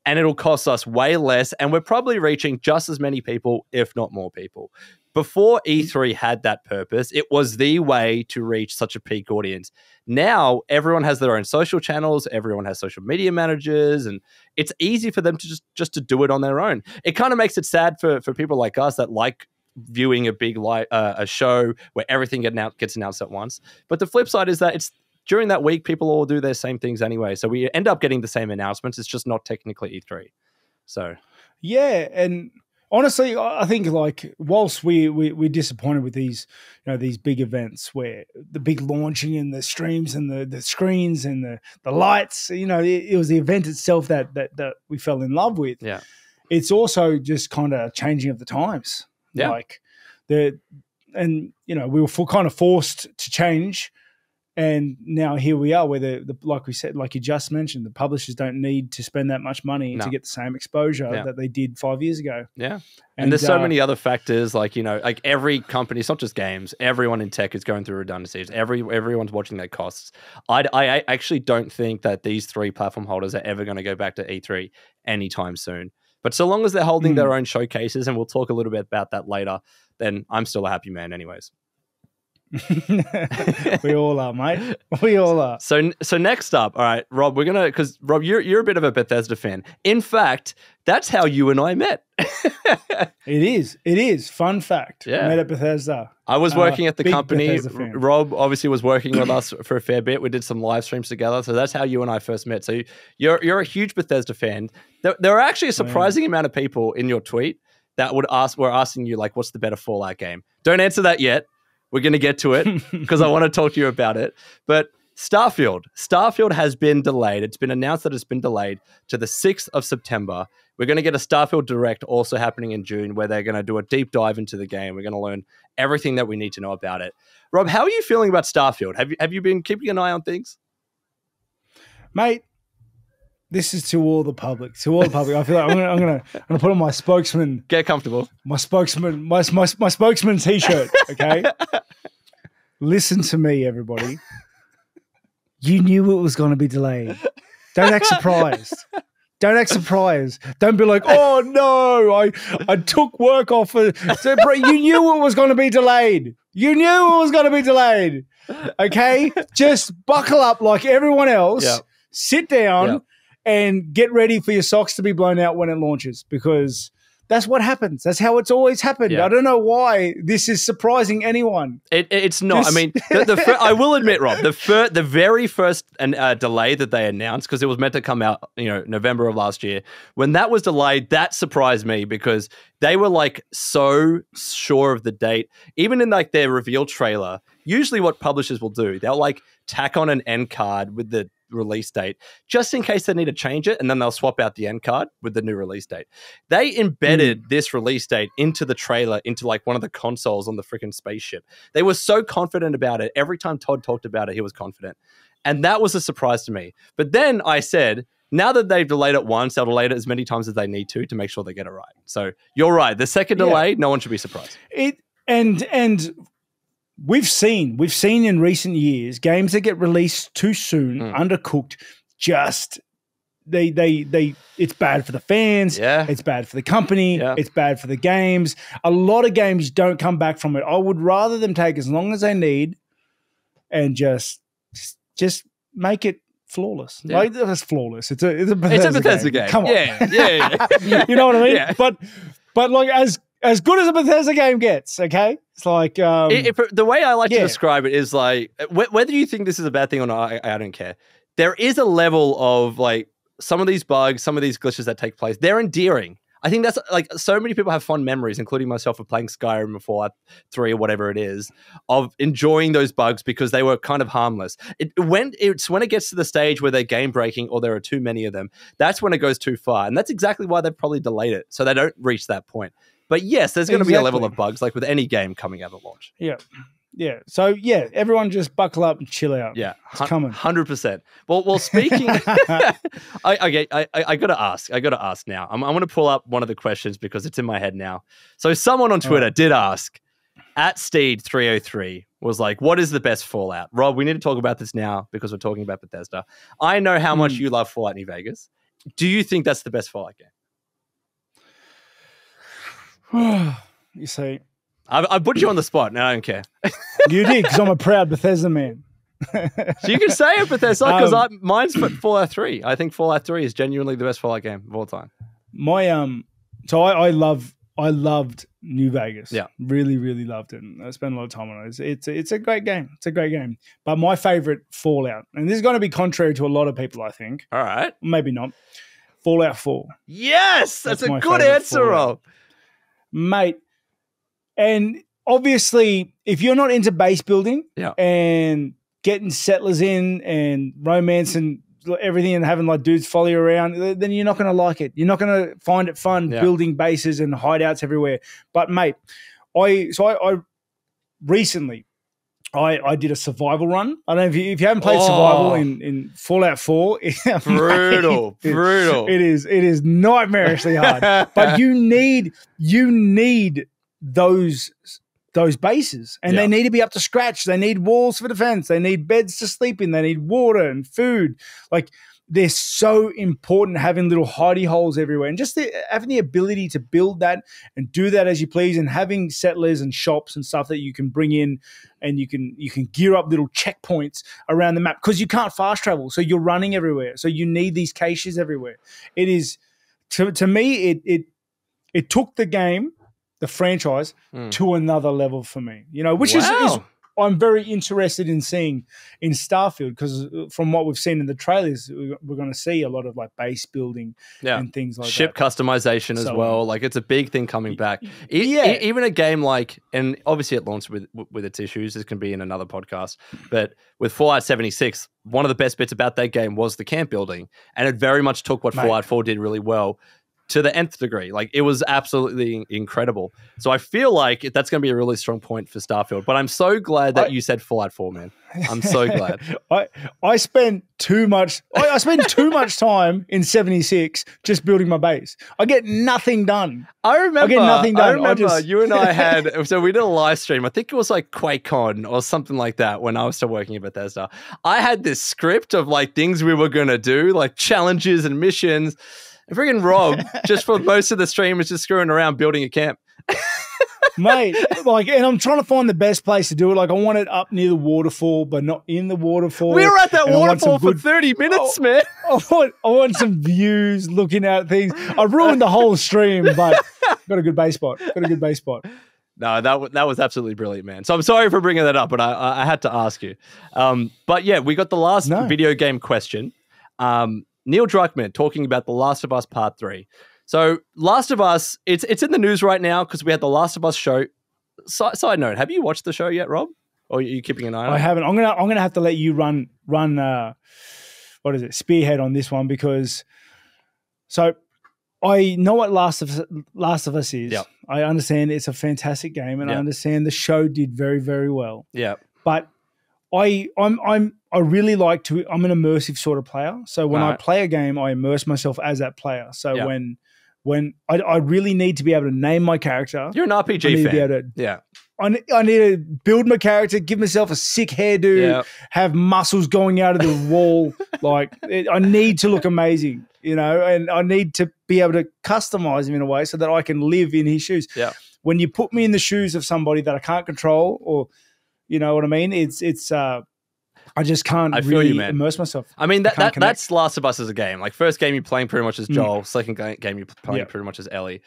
S1: and it'll cost us way less. And we're probably reaching just as many people, if not more people. Before E3 had that purpose, it was the way to reach such a peak audience. Now, everyone has their own social channels, everyone has social media managers, and it's easy for them to just to do it on their own. It kind of makes it sad for people like us that like viewing a big a show where everything gets announced at once. But the flip side is that it's during that week, people all do their same things anyway. So we end up getting the same announcements. It's just not technically E3. So
S2: yeah, and honestly, I think like whilst we're disappointed with these big events where the big launching and the streams and the screens and the lights, it was the event itself that we fell in love with.
S1: Yeah,
S2: it's also just kind of changing of the times.
S1: Yeah,
S2: like we were kind of forced to change. And now here we are where like we said, like you just mentioned, the publishers don't need to spend that much money to get the same exposure that they did 5 years ago.
S1: Yeah. And there's so many other factors, like every company, it's not just games, everyone in tech is going through redundancies. Everyone's watching their costs. I actually don't think that these 3 platform holders are ever going to go back to E3 anytime soon. But so long as they're holding their own showcases, and we'll talk a little bit about that later, then I'm still a happy man anyways.
S2: We all are, mate. We all are.
S1: So next up, all right, Rob, we're gonna, because Rob, you're a bit of a Bethesda fan. In fact, that's how you and I met.
S2: It is. Fun fact.
S1: Yeah.
S2: I met at Bethesda.
S1: I was working at the company. Rob obviously was working with us for a fair bit. We did some live streams together. So that's how you and I first met. So you're a huge Bethesda fan. There are actually a surprising amount of people in your tweet that were asking you, like, what's the better Fallout game? Don't answer that yet. We're going to get to it because I want to talk to you about it. But Starfield has been delayed. It's been announced that it's been delayed to the 6th of September. We're going to get a Starfield Direct also happening in June where they're going to do a deep dive into the game. We're going to learn everything that we need to know about it. Rob, how are you feeling about Starfield? Have you been keeping an eye on things?
S2: Mate, this is to all the public. I feel like I'm gonna put on my spokesman.
S1: Get comfortable.
S2: My spokesman T-shirt. Okay. Listen to me, everybody. You knew it was going to be delayed. Don't act surprised. Don't be like, oh no, I took work off. You knew it was going to be delayed. Okay, just buckle up like everyone else. Yep. Sit down. Yep. And get ready for your socks to be blown out when it launches, because that's what happens. That's how it's always happened. Yeah. I don't know why this is surprising anyone.
S1: It's not. I mean, I will admit, Rob, the very first delay that they announced, because it was meant to come out, November of last year. When that was delayed, that surprised me because they were like so sure of the date. Even in like their reveal trailer, usually what publishers will do, they'll like tack on an end card with the release date just in case they need to change it, and then they'll swap out the end card with the new release date. They embedded this release date into the trailer, into like one of the consoles on the freaking spaceship. They were so confident about it. Every time Todd talked about it, he was confident, and that was a surprise to me. But then I said, now that they've delayed it once, they'll delay it as many times as they need to make sure they get it right. So you're right, the second delay, no one should be surprised.
S2: And We've seen in recent years games that get released too soon, undercooked, just it's bad for the fans, it's bad for the company, it's bad for the games. A lot of games don't come back from it. I would rather them take as long as they need and just make it flawless. Yeah. Like, that's flawless. It's a Bethesda game. Come on. Yeah. You know what I mean? Yeah. But like as good as a Bethesda game gets, okay? It's like...
S1: the way I like to describe it is like, whether you think this is a bad thing or not, I don't care. There is a level of like, some of these bugs, some of these glitches that take place, they're endearing. I think that's like, so many people have fond memories, including myself, of playing Skyrim or Fallout 3 or whatever it is, of enjoying those bugs because they were kind of harmless. It's when it gets to the stage where they're game breaking or there are too many of them, that's when it goes too far. And that's exactly why they've probably delayed it, so they don't reach that point. But yes, there's going to be a level of bugs, like with any game coming out at launch.
S2: Yeah. Yeah. So, yeah, everyone just buckle up and chill out.
S1: Yeah.
S2: It's coming.
S1: 100%. Well, speaking... I got to ask now. I'm going to pull up one of the questions because it's in my head now. So someone on Twitter did ask, @Steed303 was like, what is the best Fallout? Rob, we need to talk about this now because we're talking about Bethesda. I know how much you love Fallout New Vegas. Do you think that's the best Fallout game?
S2: You see,
S1: I put you on the spot, and I don't care.
S2: You did, because I'm a proud Bethesda man.
S1: So you can say it, Bethesda, because mine's Fallout 3. I think Fallout 3 is genuinely the best Fallout game of all time.
S2: So I loved New Vegas. Yeah, really, really loved it. I spent a lot of time on it. It's a great game. It's a great game. But my favorite Fallout, and this is going to be contrary to a lot of people, I think.
S1: All right,
S2: maybe not. Fallout 4.
S1: Yes, that's a good answer, Rob.
S2: Mate, and obviously, if you're not into base building and getting settlers in and romance and everything and having like dudes follow you around, then you're not going to like it. You're not going to find it fun building bases and hideouts everywhere. But mate, I recently I did a survival run. I don't know if you haven't played survival in Fallout 4.
S1: Brutal.
S2: It is nightmarishly hard. But you need those bases, and they need to be up to scratch. They need walls for defense. They need beds to sleep in. They need water and food. Like, they're so important, having little hidey holes everywhere, and just having the ability to build that and do that as you please, and having settlers and shops and stuff that you can bring in and you can gear up little checkpoints around the map because you can't fast travel, so you're running everywhere. So you need these caches everywhere. It is to me it took the game, the franchise, to another level for me. Which is I'm very interested in seeing in Starfield, because from what we've seen in the trailers, we're going to see a lot of like base building and things like
S1: ship
S2: that.
S1: customization as well. Like it's a big thing coming back. Even a game like, and obviously it launched with its issues. This can be in another podcast, but with Fallout 76, one of the best bits about that game was the camp building, and it very much took what Fallout 4 did really well to the nth degree. Like it was absolutely incredible. So I feel like that's going to be a really strong point for Starfield. But I'm so glad that you said Fallout 4, man. I'm so glad.
S2: I spent too much. I spend too much time in 76 just building my base. I get nothing done.
S1: I remember you and I had. So we did a live stream. I think it was like QuakeCon or something like that when I was still working at Bethesda. I had this script of like things we were going to do, like challenges and missions. And freaking Rob, just for most of the stream, was just screwing around building a camp.
S2: Mate, and I'm trying to find the best place to do it. Like, I want it up near the waterfall, but not in the waterfall.
S1: We were at that waterfall for 30 minutes, man.
S2: I want some views, looking at things. I ruined the whole stream, but got a good base spot.
S1: No, that was absolutely brilliant, man. So I'm sorry for bringing that up, but I had to ask you. But yeah, we got the last video game question. Neil Druckmann talking about The Last of Us Part 3. So Last of Us, it's in the news right now because we had The Last of Us show. Side note, have you watched the show yet, Rob? Or are you keeping an eye on it?
S2: I haven't. I'm gonna have to let you run spearhead on this one, because I know what Last of Us is.
S1: Yep.
S2: I understand it's a fantastic game, and I understand the show did very, very well.
S1: Yeah.
S2: But I really like to. I'm an immersive sort of player. So when I play a game, I immerse myself as that player. So when I really need to be able to name my character.
S1: You're an RPG fan.
S2: I need to build my character, give myself a sick hairdo, have muscles going out of the wall. I need to look amazing, and I need to be able to customize him in a way so that I can live in his shoes.
S1: Yeah.
S2: When you put me in the shoes of somebody that I can't control, or you know what I mean, it's I just can't really immerse myself.
S1: I mean, that's Last of Us as a game. Like, first game you're playing pretty much as Joel, second game you're playing pretty much as Ellie.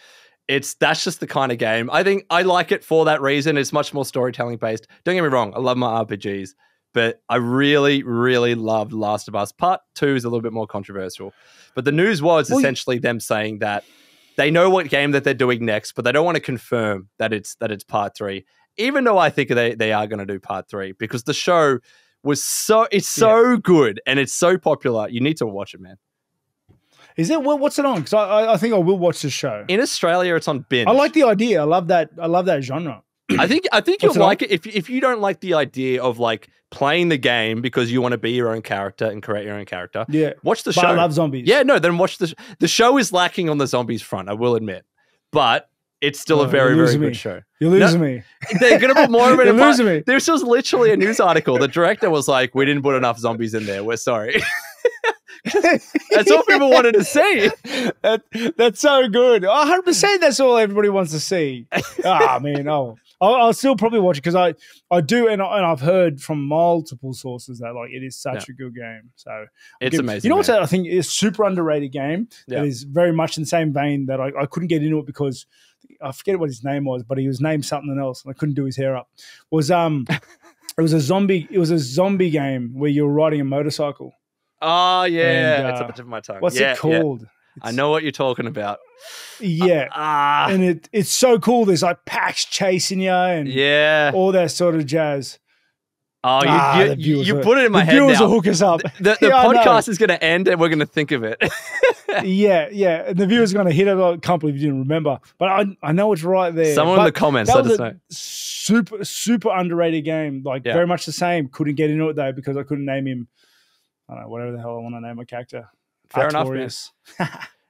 S1: That's just the kind of game. I think I like it for that reason. It's much more storytelling based. Don't get me wrong, I love my RPGs, but I really, really loved Last of Us. Part 2 is a little bit more controversial. But the news was essentially them saying that they know what game that they're doing next, but they don't want to confirm that it's Part 3. Even though I think they are going to do Part 3, because the show was so good and it's so popular. You need to watch it, man.
S2: Is it? Well, what's it on? Because I think I will watch the show.
S1: In Australia, it's on Binge.
S2: I like the idea. I love that genre.
S1: I think you'll like it. If you don't like the idea of like playing the game because you want to be your own character and create your own character, watch the show.
S2: But I love zombies.
S1: Yeah, no, then watch the show is lacking on the zombies front, I will admit. But it's still a very, very good show.
S2: You're losing me.
S1: They're going to put more of it in.
S2: You're losing me.
S1: This was literally a news article. The director was like, we didn't put enough zombies in there. We're sorry. That's all people wanted to see.
S2: That's so good. 100% that's all everybody wants to see. Man, I'll still probably watch it because I do, and I've heard from multiple sources that like it is such a good game. So
S1: it's amazing.
S2: You know what I think is a super underrated game that is very much in the same vein that I couldn't get into it because I forget what his name was, but he was named something else and I couldn't do his hair up. It was a zombie game where you're riding a motorcycle.
S1: Oh yeah, it's at the tip of my tongue.
S2: What's it called?
S1: Yeah. I know what you're talking about.
S2: Yeah, and it's so cool. There's like packs chasing you and all that sort of jazz.
S1: Oh, you put it in my head now.
S2: The viewers will hook us up.
S1: The podcast is going to end and we're going to think of it.
S2: yeah. And the viewers are going to hit it. I can't believe you didn't remember. But I know it's right there.
S1: Someone in the comments let us know.
S2: Super, super underrated game. Like very much the same. Couldn't get into it though because I couldn't name him. I don't know, whatever the hell I want to name my character.
S1: Fair enough, man.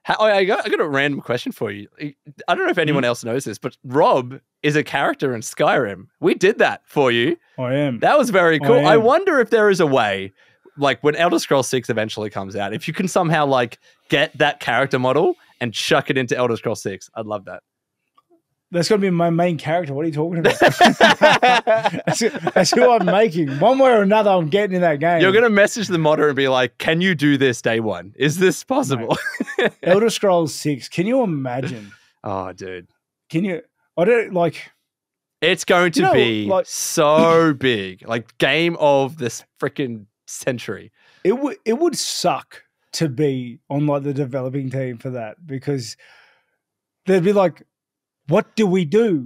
S1: I got a random question for you. I don't know if anyone else knows this, but Rob is a character in Skyrim. We did that for you.
S2: I am.
S1: That was very cool. I wonder if there is a way, like when Elder Scrolls 6 eventually comes out, if you can somehow like get that character model and chuck it into Elder Scrolls 6. I'd love that.
S2: That's going to be my main character. What are you talking about? that's who I'm making. One way or another, I'm getting in that game.
S1: You're going to message the modder and be like, can you do this day one? Is this possible?
S2: Elder Scrolls 6. Can you imagine?
S1: Oh, dude.
S2: Can you? I don't like.
S1: It's going to be so big. Like, game of this freaking century.
S2: It would suck to be on like the developing team for that, because they'd be like, what do we do?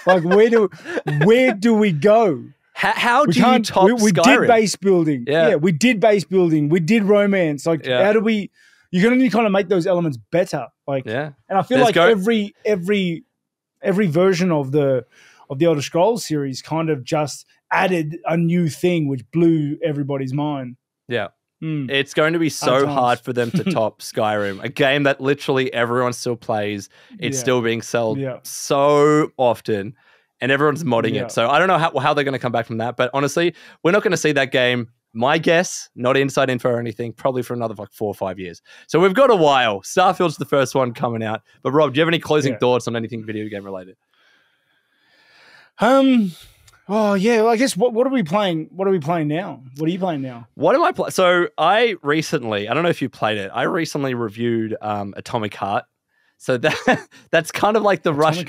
S2: Like, where do we go?
S1: How do you top
S2: we
S1: Skyrim?
S2: did base building. Yeah, we did base building. We did romance. Like, how do we? You're going to kind of make those elements better. Like, and I feel like every version of the Elder Scrolls series kind of just added a new thing which blew everybody's mind.
S1: Yeah. It's going to be so hard for them to top Skyrim, a game that literally everyone still plays. It's still being sold so often, and everyone's modding it. So I don't know how they're going to come back from that. But honestly, we're not going to see that game, my guess, not inside info or anything, probably for another like 4 or 5 years. So we've got a while. Starfield's the first one coming out. But Rob, do you have any closing thoughts on anything video game related?
S2: Oh yeah, well, I guess what are we playing? What are we playing now? What are you playing now?
S1: What am I playing? So I don't know if you played it. I recently reviewed Atomic Heart. So that's kind of like the Russian.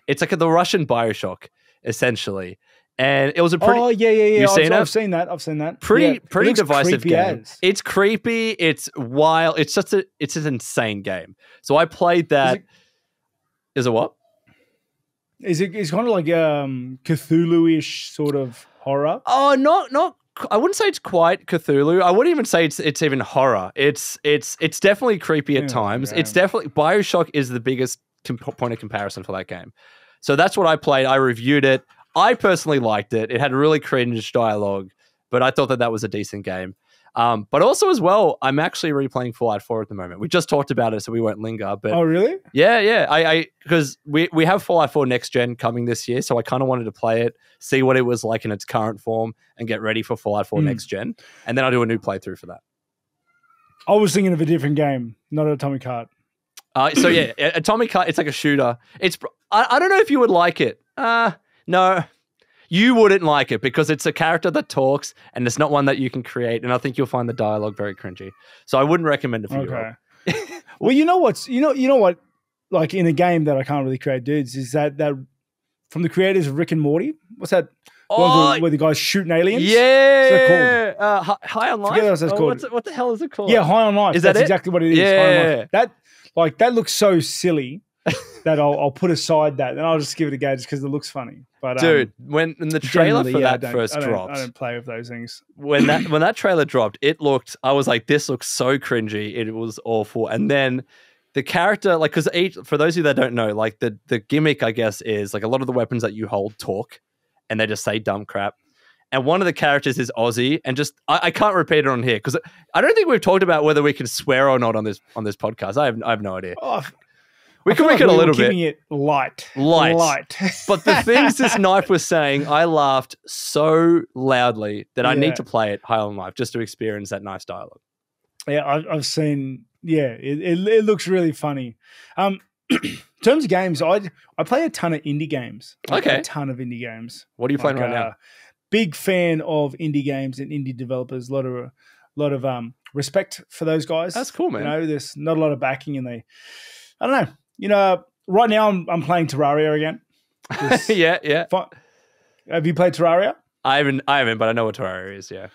S1: It's like the Russian BioShock, essentially. And it was a pretty.
S2: Oh yeah.
S1: You've seen it?
S2: I've seen that.
S1: Pretty divisive game.
S2: As.
S1: It's creepy. It's wild. It's an insane game. So I played that. Is it what?
S2: It's kind of like Cthulhu-ish sort of horror?
S1: Oh, not. I wouldn't say it's quite Cthulhu. I wouldn't even say it's even horror. It's definitely creepy at times. It's definitely BioShock is the biggest point of comparison for that game. So that's what I played. I reviewed it. I personally liked it. It had really cringe dialogue, but I thought that was a decent game. But also as well, I'm actually replaying Fallout 4 at the moment. We just talked about it, so we won't linger. But
S2: oh, really?
S1: Yeah. I because we have Fallout 4 Next Gen coming this year, so I kind of wanted to play it, see what it was like in its current form, and get ready for Fallout 4 Next Gen. And then I'll do a new playthrough for that.
S2: I was thinking of a different game, not Atomic Heart.
S1: So yeah, Atomic Heart, it's like a shooter. I don't know if you would like it. No. You wouldn't like it because it's a character that talks and it's not one that you can create. And I think you'll find the dialogue very cringy. So I wouldn't recommend it for you.
S2: Okay. Well, you know what? Like in a game that I can't really create dudes is that from the creators of Rick and Morty. What's that? Where the guys shooting aliens?
S1: Yeah. What's that called? High on Life.
S2: Called.
S1: What the hell is it called?
S2: Yeah, High on Life.
S1: Is that
S2: That's exactly what it is.
S1: Yeah.
S2: That looks so silly. that I'll put aside that and I'll just give it a go just because it looks funny. But
S1: dude, when the trailer for that first dropped,
S2: I don't play with those things.
S1: When that trailer dropped, I was like, this looks so cringy. It was awful. And then the character, like, because for those of you that don't know, like the gimmick, I guess, is like a lot of the weapons that you hold talk, and they just say dumb crap. And one of the characters is Aussie, and just I can't repeat it on here because I don't think we've talked about whether we can swear or not on this podcast. I have no idea. We can make it a little bit.
S2: Keeping it light.
S1: But the things this knife was saying, I laughed so loudly that I need to play it High on Life just to experience that nice dialogue.
S2: Yeah, I've seen. Yeah, it looks really funny. In terms of games, I play a ton of indie games. A ton of indie games.
S1: What are you playing right now?
S2: Big fan of indie games and indie developers. A lot of respect for those guys.
S1: That's cool, man.
S2: You know, there's not a lot of backing, and I don't know. You know, right now I'm playing Terraria again.
S1: Yeah.
S2: Have you played Terraria?
S1: I haven't, but I know what Terraria is. Yeah.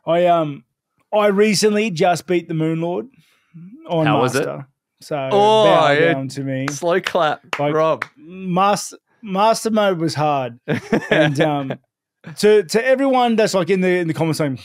S2: I recently just beat the Moonlord on
S1: How
S2: Master.
S1: Was it?
S2: So bow down to me.
S1: Slow clap, like, Rob.
S2: Master mode was hard, and to everyone that's like in the comments saying,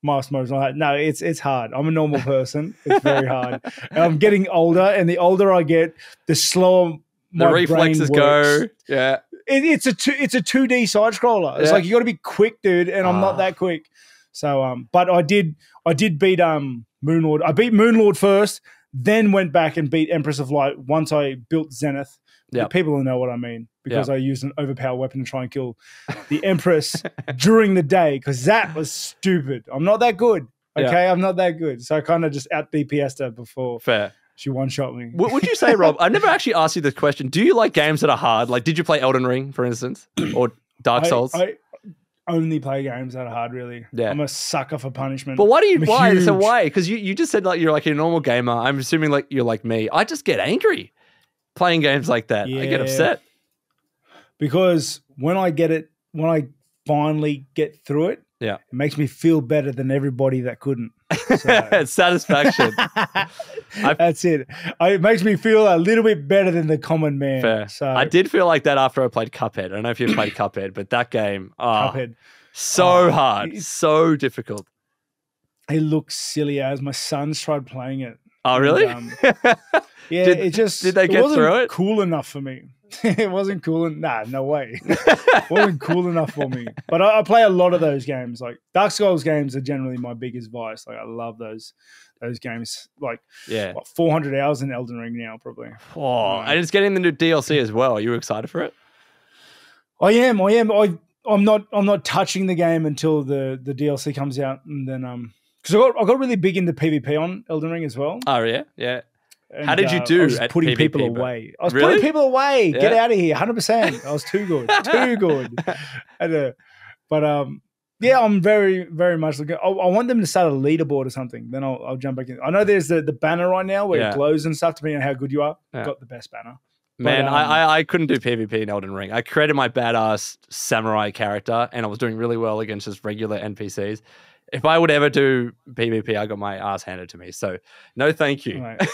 S2: Master mode is not hard. No, it's hard. I'm a normal person. It's very hard. And I'm getting older, and the older I get, the slower my
S1: the reflexes
S2: brain works.
S1: go. Yeah,
S2: it's a 2D side scroller. It's like you got to be quick, dude, and I'm not that quick. So, but I did beat Moonlord. I beat Moonlord first, then went back and beat Empress of Light once I built Zenith. Yeah, people will know what I mean because I used an overpowered weapon to try and kill the Empress during the day because that was stupid. I'm not that good. Okay, I'm not that good. So I kind of just out DPS'd her before.
S1: Fair.
S2: She one-shot me.
S1: Would you say, Rob, I never actually asked you this question. Do you like games that are hard? Like, did you play Elden Ring, for instance? Or Dark Souls?
S2: I only play games that are hard, really.
S1: Yeah.
S2: I'm a sucker for punishment.
S1: But why? So why? Because you just said like you're like a normal gamer. I'm assuming like you're like me. I just get angry playing games like that. Yeah. I get upset.
S2: Because when I finally get through it,
S1: yeah,
S2: it makes me feel better than everybody that couldn't. So,
S1: it's satisfaction.
S2: That's it. It makes me feel a little bit better than the common man.
S1: Fair. So I did feel like that after I played Cuphead. I don't know if you played Cuphead, but that game, Cuphead, so hard, so difficult.
S2: It looks silly as my sons tried playing it.
S1: Oh, really?
S2: Yeah, did they get through it? Cool enough for me. It wasn't cool. No way. It wasn't cool enough for me. But I play a lot of those games. Like Dark Souls games are generally my biggest vice. Like I love those games. Like 400 hours in Elden Ring now, probably.
S1: Oh, and it's getting the new DLC as well. Are you excited for it?
S2: I am. I'm not touching the game until the DLC comes out, and then because I got really big into PvP on Elden Ring as well.
S1: Oh yeah, yeah. And, how did you do? I was
S2: putting
S1: PvP,
S2: people away. I was putting people away. Yeah. Get out of here, 100%. I was too good, too good. Yeah, I'm very, very much looking. I want them to start a leaderboard or something. Then I'll jump back in. I know there's the banner right now where it glows and stuff depending on how good you are. Yeah. Got the best banner.
S1: Man, I couldn't do PvP in Elden Ring. I created my badass samurai character, and I was doing really well against just regular NPCs. If I would ever do PvP, I got my ass handed to me. So, no, thank you.
S2: Right.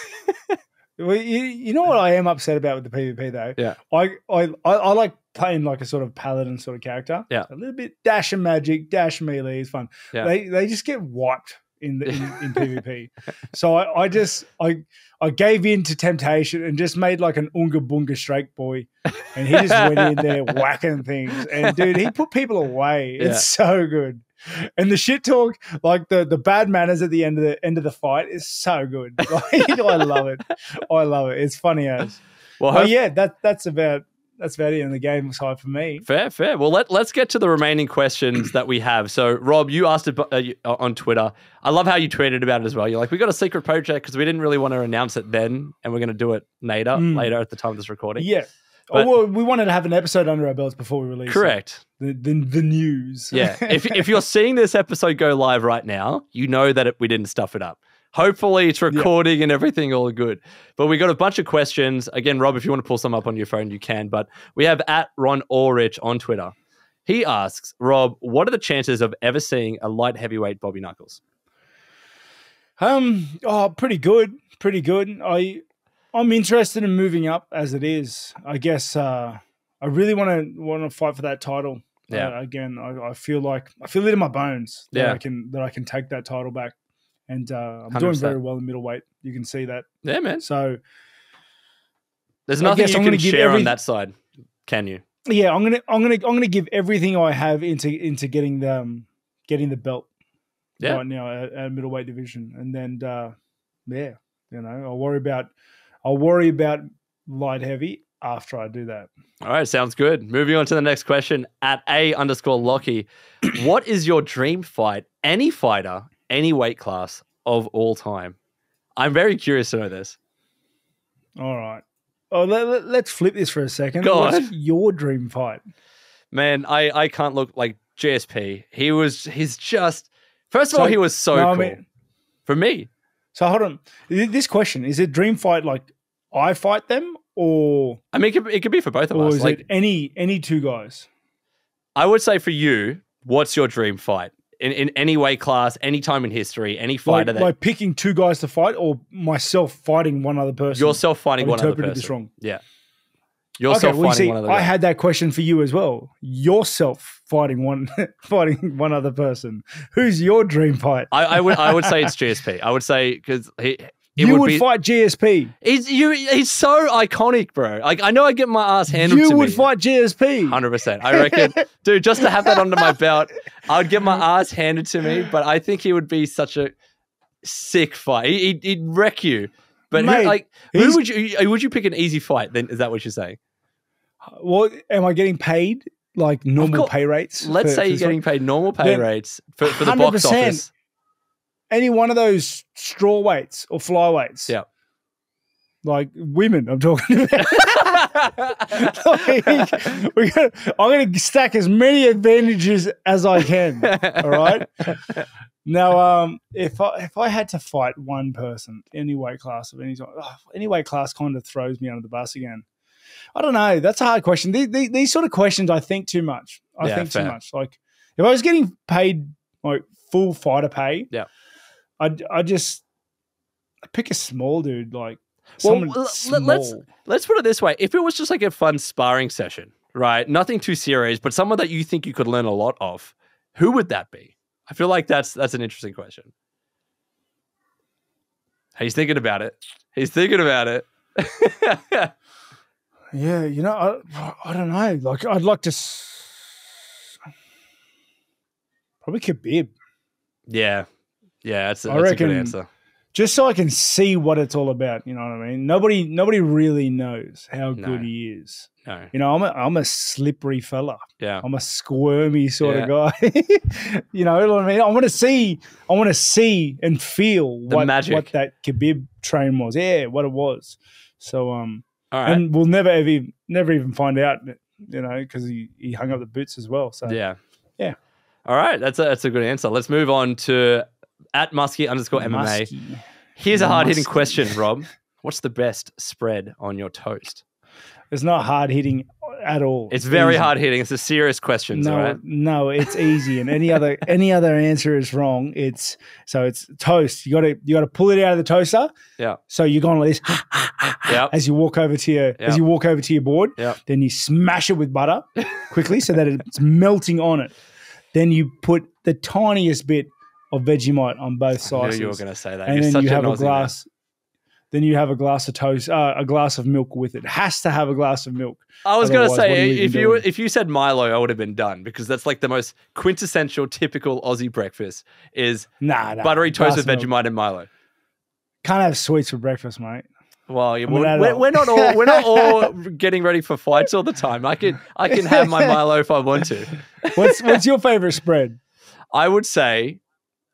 S2: Well, you know what I am upset about with the PvP though?
S1: Yeah,
S2: I like playing like a sort of paladin sort of character.
S1: Yeah,
S2: a little bit dash and magic, dash melee is fun. Yeah, they just get wiped in PvP. So I gave in to temptation and just made like an Unga Bunga Strike boy, and he just went in there whacking things. And dude, he put people away. It's so good. And the shit talk, like the bad manners at the end of the fight, is so good. Like, I love it. I love it. It's funny as. Well, yeah, that's about it in the game side for me.
S1: Fair. Well, let's get to the remaining questions that we have. So, Rob, you asked it on Twitter. I love how you tweeted about it as well. You're like, we got a secret project because we didn't really want to announce it then, and we're going to do it later at the time of this recording.
S2: Yeah. Well, we wanted to have an episode under our belts before we release
S1: correct.
S2: The news.
S1: Yeah. If you're seeing this episode go live right now, you know that we didn't stuff it up. Hopefully it's recording and everything all good. But we got a bunch of questions. Again, Rob, if you want to pull some up on your phone, you can. But we have @RonUlrich on Twitter. He asks, Rob, what are the chances of ever seeing a light heavyweight Bobby Knuckles?
S2: Pretty good. Pretty good. I'm interested in moving up as it is. I guess I really want to fight for that title.
S1: Yeah.
S2: Again, I feel it in my bones that I can take that title back, and I'm 100%. Doing very well in middleweight. You can see that.
S1: Yeah, man.
S2: So
S1: there's nothing you can share on that side, can you?
S2: Yeah, I'm gonna give everything I have into getting the belt right now at middleweight division, and then I'll worry about light heavy after I do that.
S1: All right, sounds good. Moving on to the next question @A_Lockie. What is your dream fight? Any fighter, any weight class of all time? I'm very curious to know this.
S2: All right. Oh, let's flip this for a second.
S1: Go
S2: What's
S1: on.
S2: your dream fight?
S1: Man, I can't look like GSP. He's just, first of all, he was so cool. For me.
S2: So hold on. This question, is it dream fight like I fight them, or
S1: I mean it could be for both of us.
S2: Or is it any two guys?
S1: I would say for you, what's your dream fight? In any weight class, any time in history, any fighter
S2: like picking two guys to fight, or myself fighting one other person?
S1: Yourself fighting one other person.
S2: Interpreted this wrong.
S1: Yeah. Yourself fighting one other person.
S2: I had that question for you as well. Yourself fighting one other person. Who's your dream fight?
S1: I would say it's GSP. I would say because
S2: you would fight GSP.
S1: He's so iconic, bro. Like I know I get my ass handed to me.
S2: You would fight GSP.
S1: 100%. I reckon, dude, just to have that under my belt, I would get my ass handed to me, but I think he would be such a sick fight. He'd wreck you. But mate, who would you pick an easy fight? Then is that what you're saying?
S2: Well, am I getting paid like normal pay rates?
S1: Let's say you're getting paid normal pay rates for the box office.
S2: Any one of those straw weights or flyweights.
S1: Yeah.
S2: Like women, I'm talking about. I'm going to stack as many advantages as I can. All right. Now, if I had to fight one person, any weight class of any time, any weight class kind of throws me under the bus again. I don't know. That's a hard question. These sort of questions, I think too much. I think too much. Like if I was getting paid like full fighter pay, I'd pick a small dude like. Well,
S1: let's put it this way. If it was just like a fun sparring session, right? Nothing too serious, but someone that you think you could learn a lot of, who would that be? I feel like that's an interesting question. He's thinking about it.
S2: Yeah, you know, I don't know. Like, I'd like to probably Khabib.
S1: Yeah, that's a good answer.
S2: Just so I can see what it's all about, you know what I mean? Nobody really knows how good he is.
S1: No.
S2: You know, I'm a slippery fella.
S1: Yeah.
S2: I'm a squirmy sort of guy. You know what I mean? I want to see and feel what that Khabib train was. Yeah, what it was. So all right. And we'll never even find out, you know, because he hung up the boots as well. So yeah.
S1: All right, that's a good answer. Let's move on to @Muskie_MMA. Here's a hard-hitting question, Rob. What's the best spread on your toast?
S2: It's not hard-hitting at all.
S1: It's very hard-hitting. It's a serious question, right?
S2: No, it's easy. And any other answer is wrong. It's toast. You gotta pull it out of the toaster.
S1: Yeah.
S2: So you're going like this as you walk over to your board.
S1: Yep.
S2: Then you smash it with butter quickly so that it's melting on it. Then you put the tiniest bit of Vegemite on both sides.
S1: I knew you were going to say that.
S2: And then you have a glass. Then you have a glass of toast, a glass of milk with it. Has to have a glass of milk.
S1: I was going to say, if you said Milo, I would have been done because that's like the most quintessential, typical Aussie breakfast is buttery toast with Vegemite and Milo.
S2: Can't have sweets for breakfast, mate.
S1: Well, we're not all getting ready for fights all the time. I can have my Milo if I want to.
S2: What's your favorite spread?
S1: I would say,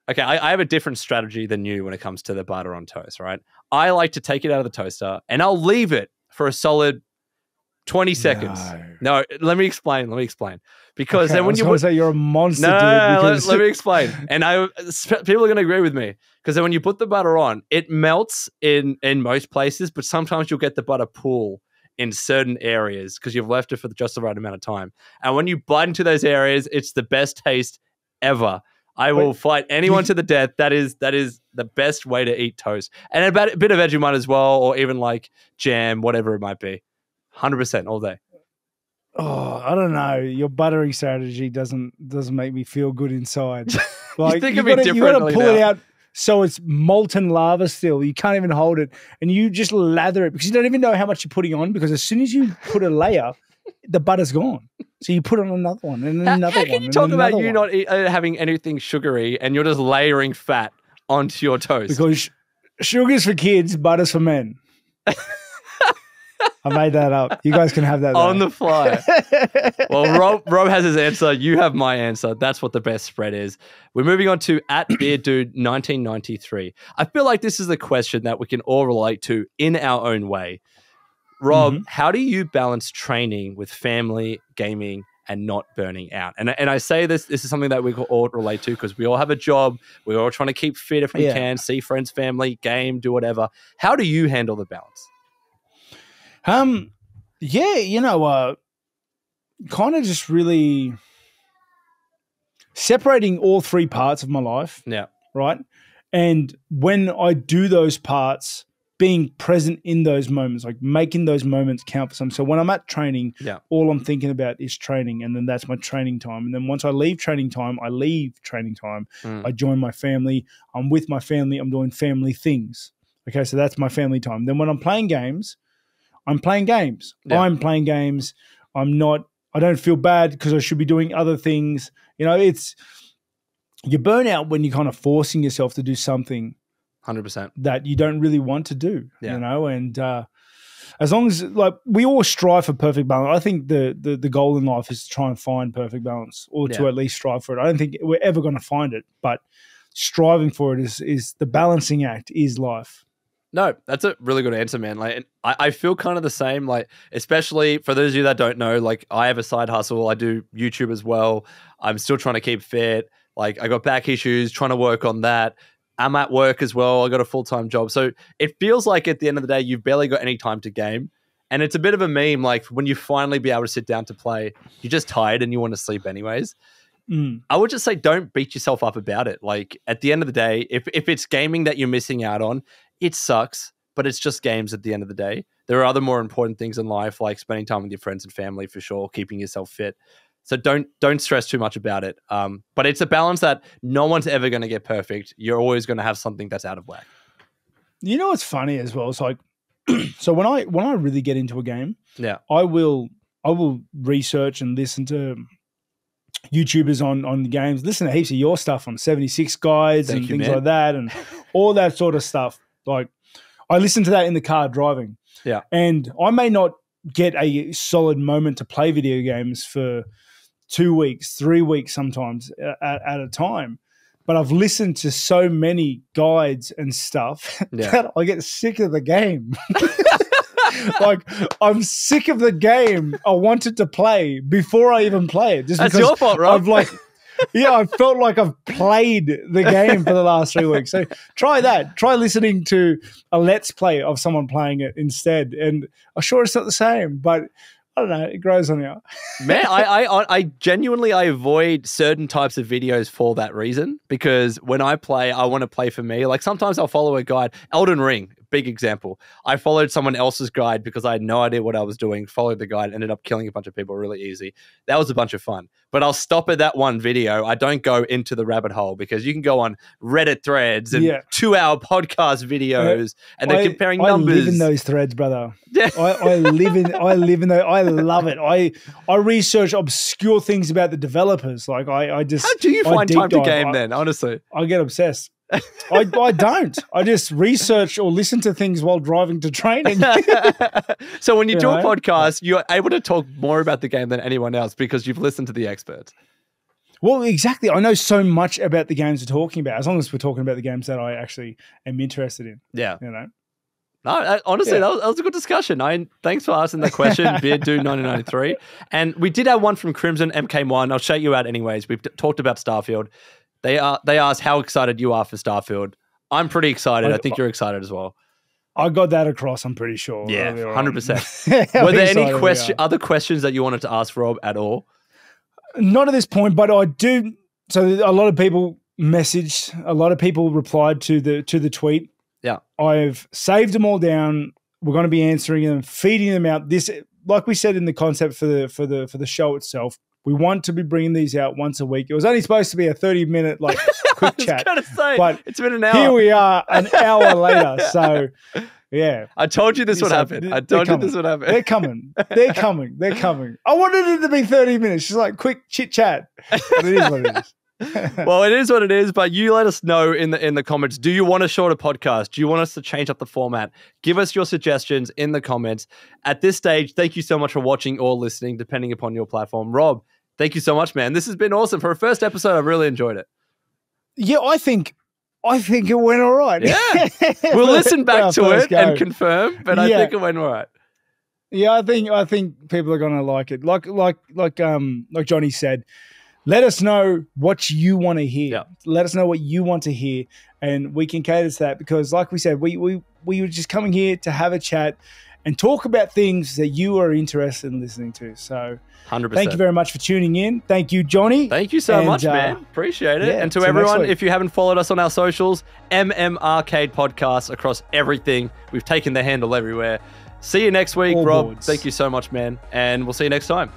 S1: okay, I have a different strategy than you when it comes to the butter on toast, right? I like to take it out of the toaster and I'll leave it for a solid 20 seconds. No, let me explain. Because then when you
S2: say you're a monster, dude.
S1: Let me explain. And people are going to agree with me because then when you put the butter on, it melts in most places, but sometimes you'll get the butter pool in certain areas because you've left it for just the right amount of time. And when you bite into those areas, it's the best taste ever. I will fight anyone to the death. That is the best way to eat toast. And a bit of Vegemite as well, or even like jam, whatever it might be. 100% all day.
S2: Oh, I don't know. Your buttering strategy doesn't make me feel good inside. Like
S1: you think of it differently. You got to
S2: pull it out so it's molten lava still. You can't even hold it, and you just lather it because you don't even know how much you're putting on. Because as soon as you put a layer, the butter's gone. So you put on another one and another one. How can
S1: you talk about you not having anything sugary and you're just layering fat onto your toast?
S2: Because sugar's for kids, butter's for men. I made that up. You guys can have that
S1: on the fly. Well, Rob has his answer. You have my answer. That's what the best spread is. We're moving on to @BeardDude1993. I feel like this is a question that we can all relate to in our own way. Rob, how do you balance training with family, gaming, and not burning out? And I say this is something that we can all relate to because we all have a job. We're all trying to keep fit if we can, see friends, family, game, do whatever. How do you handle the balance?
S2: Kind of just really separating all three parts of my life.
S1: Yeah.
S2: Right. And when I do those parts, being present in those moments, like making those moments count for something. So when I'm at training, all I'm thinking about is training, and then that's my training time. And then once I leave training time, I join my family. I'm with my family. I'm doing family things. Okay, so that's my family time. Then when I'm playing games, I'm playing games. Yeah. I'm playing games. I don't feel bad because I should be doing other things. You know, you burn out when you're kind of forcing yourself to do something
S1: 100%
S2: that you don't really want to do, you know, and as long as we all strive for perfect balance. I think the goal in life is to try and find perfect balance or to at least strive for it. I don't think we're ever going to find it, but striving for it is the balancing act is life.
S1: No, that's a really good answer, man. Like, I feel kind of the same. Like, especially for those of you that don't know, like, I have a side hustle. I do YouTube as well. I'm still trying to keep fit. Like, I got back issues, trying to work on that. I'm at work as well. I got a full-time job. So it feels like at the end of the day, you've barely got any time to game. And it's a bit of a meme. Like, when you finally be able to sit down to play, you're just tired and you want to sleep anyways. I would just say, don't beat yourself up about it. Like, at the end of the day, if it's gaming that you're missing out on, it sucks, but it's just games at the end of the day. There are other more important things in life, like spending time with your friends and family for sure, keeping yourself fit. So don't stress too much about it. But it's a balance that no one's ever going to get perfect. You're always going to have something that's out of whack. You know what's funny as well? It's like, so when I really get into a game, I will research and listen to YouTubers on the games, listen to heaps of your stuff on 76 guides and things like that, and all that sort of stuff. Like, I listen to that in the car driving. Yeah. And I may not get a solid moment to play video games for 2 weeks, 3 weeks sometimes at a time. But I've listened to so many guides and stuff that I get sick of the game. Like, I'm sick of the game. I wanted to play before I even play it. Just that's your fault, Rob. I felt like I've played the game for the last 3 weeks. So try that. Try listening to a Let's Play of someone playing it instead. And I'm sure it's not the same, but I don't know. It grows on you. Man, I genuinely, I avoid certain types of videos for that reason, because when I play, I want to play for me. Like, sometimes I'll follow a guide. Elden Ring, big example. I followed someone else's guide because I had no idea what I was doing, followed the guide, ended up killing a bunch of people really easy. That was a bunch of fun. But I'll stop at that one video. I don't go into the rabbit hole, because you can go on Reddit threads and 2-hour podcast videos and they're comparing numbers. I live in those threads, brother. I live in those. I love it. I research obscure things about the developers. Like, I just, how do you find time to game then? Honestly, I get obsessed. I don't. I just research or listen to things while driving to training. So when you do a podcast, you're able to talk more about the game than anyone else because you've listened to the experts. Well, exactly. I know so much about the games we're talking about, as long as we're talking about the games that I actually am interested in. Yeah. You know? No, honestly, that was a good discussion. Thanks for asking that question, Beard Dude 1993. And we did have one from Crimson MK1. I'll shout you out anyways. We've talked about Starfield. They asked how excited you are for Starfield. I'm pretty excited. I think you're excited as well. I got that across, I'm pretty sure. Yeah, 100%. Were there any other questions that you wanted to ask Rob at all? Not at this point, but I do. So a lot of people messaged, a lot of people replied to the tweet. Yeah. I've saved them all down. We're going to be answering them, feeding them out. This, like we said in the concept for the show itself, we want to be bringing these out once a week. It was only supposed to be a 30-minute quick chat. I was going to say, but it's been an hour. Here we are, an hour later. So, yeah. I told you this would happen. I told you this would happen. They're coming. They're coming. They're coming. I wanted it to be 30 minutes. Just like quick chit chat. But it is what it is. Well, it is what it is, but you let us know in the comments. Do you want a shorter podcast? Do you want us to change up the format? Give us your suggestions in the comments. At this stage, thank you so much for watching or listening, depending upon your platform. Rob, thank you so much, man. This has been awesome. For a first episode, I've really enjoyed it. Yeah, I think it went all right. Yeah. We'll listen back to it and confirm, but I think it went all right. Yeah, I think people are gonna like it. Like Jonny said, let us know what you want to hear. Yeah. Let us know what you want to hear, and we can cater to that, because like we said, we were just coming here to have a chat and talk about things that you are interested in listening to. So 100%. Thank you very much for tuning in. Thank you, Jonny. Thank you so much, man. Appreciate it. And to everyone, if you haven't followed us on our socials, MMArcade Podcast across everything. We've taken the handle everywhere. See you next week, Rob. Thank you so much, man. And we'll see you next time.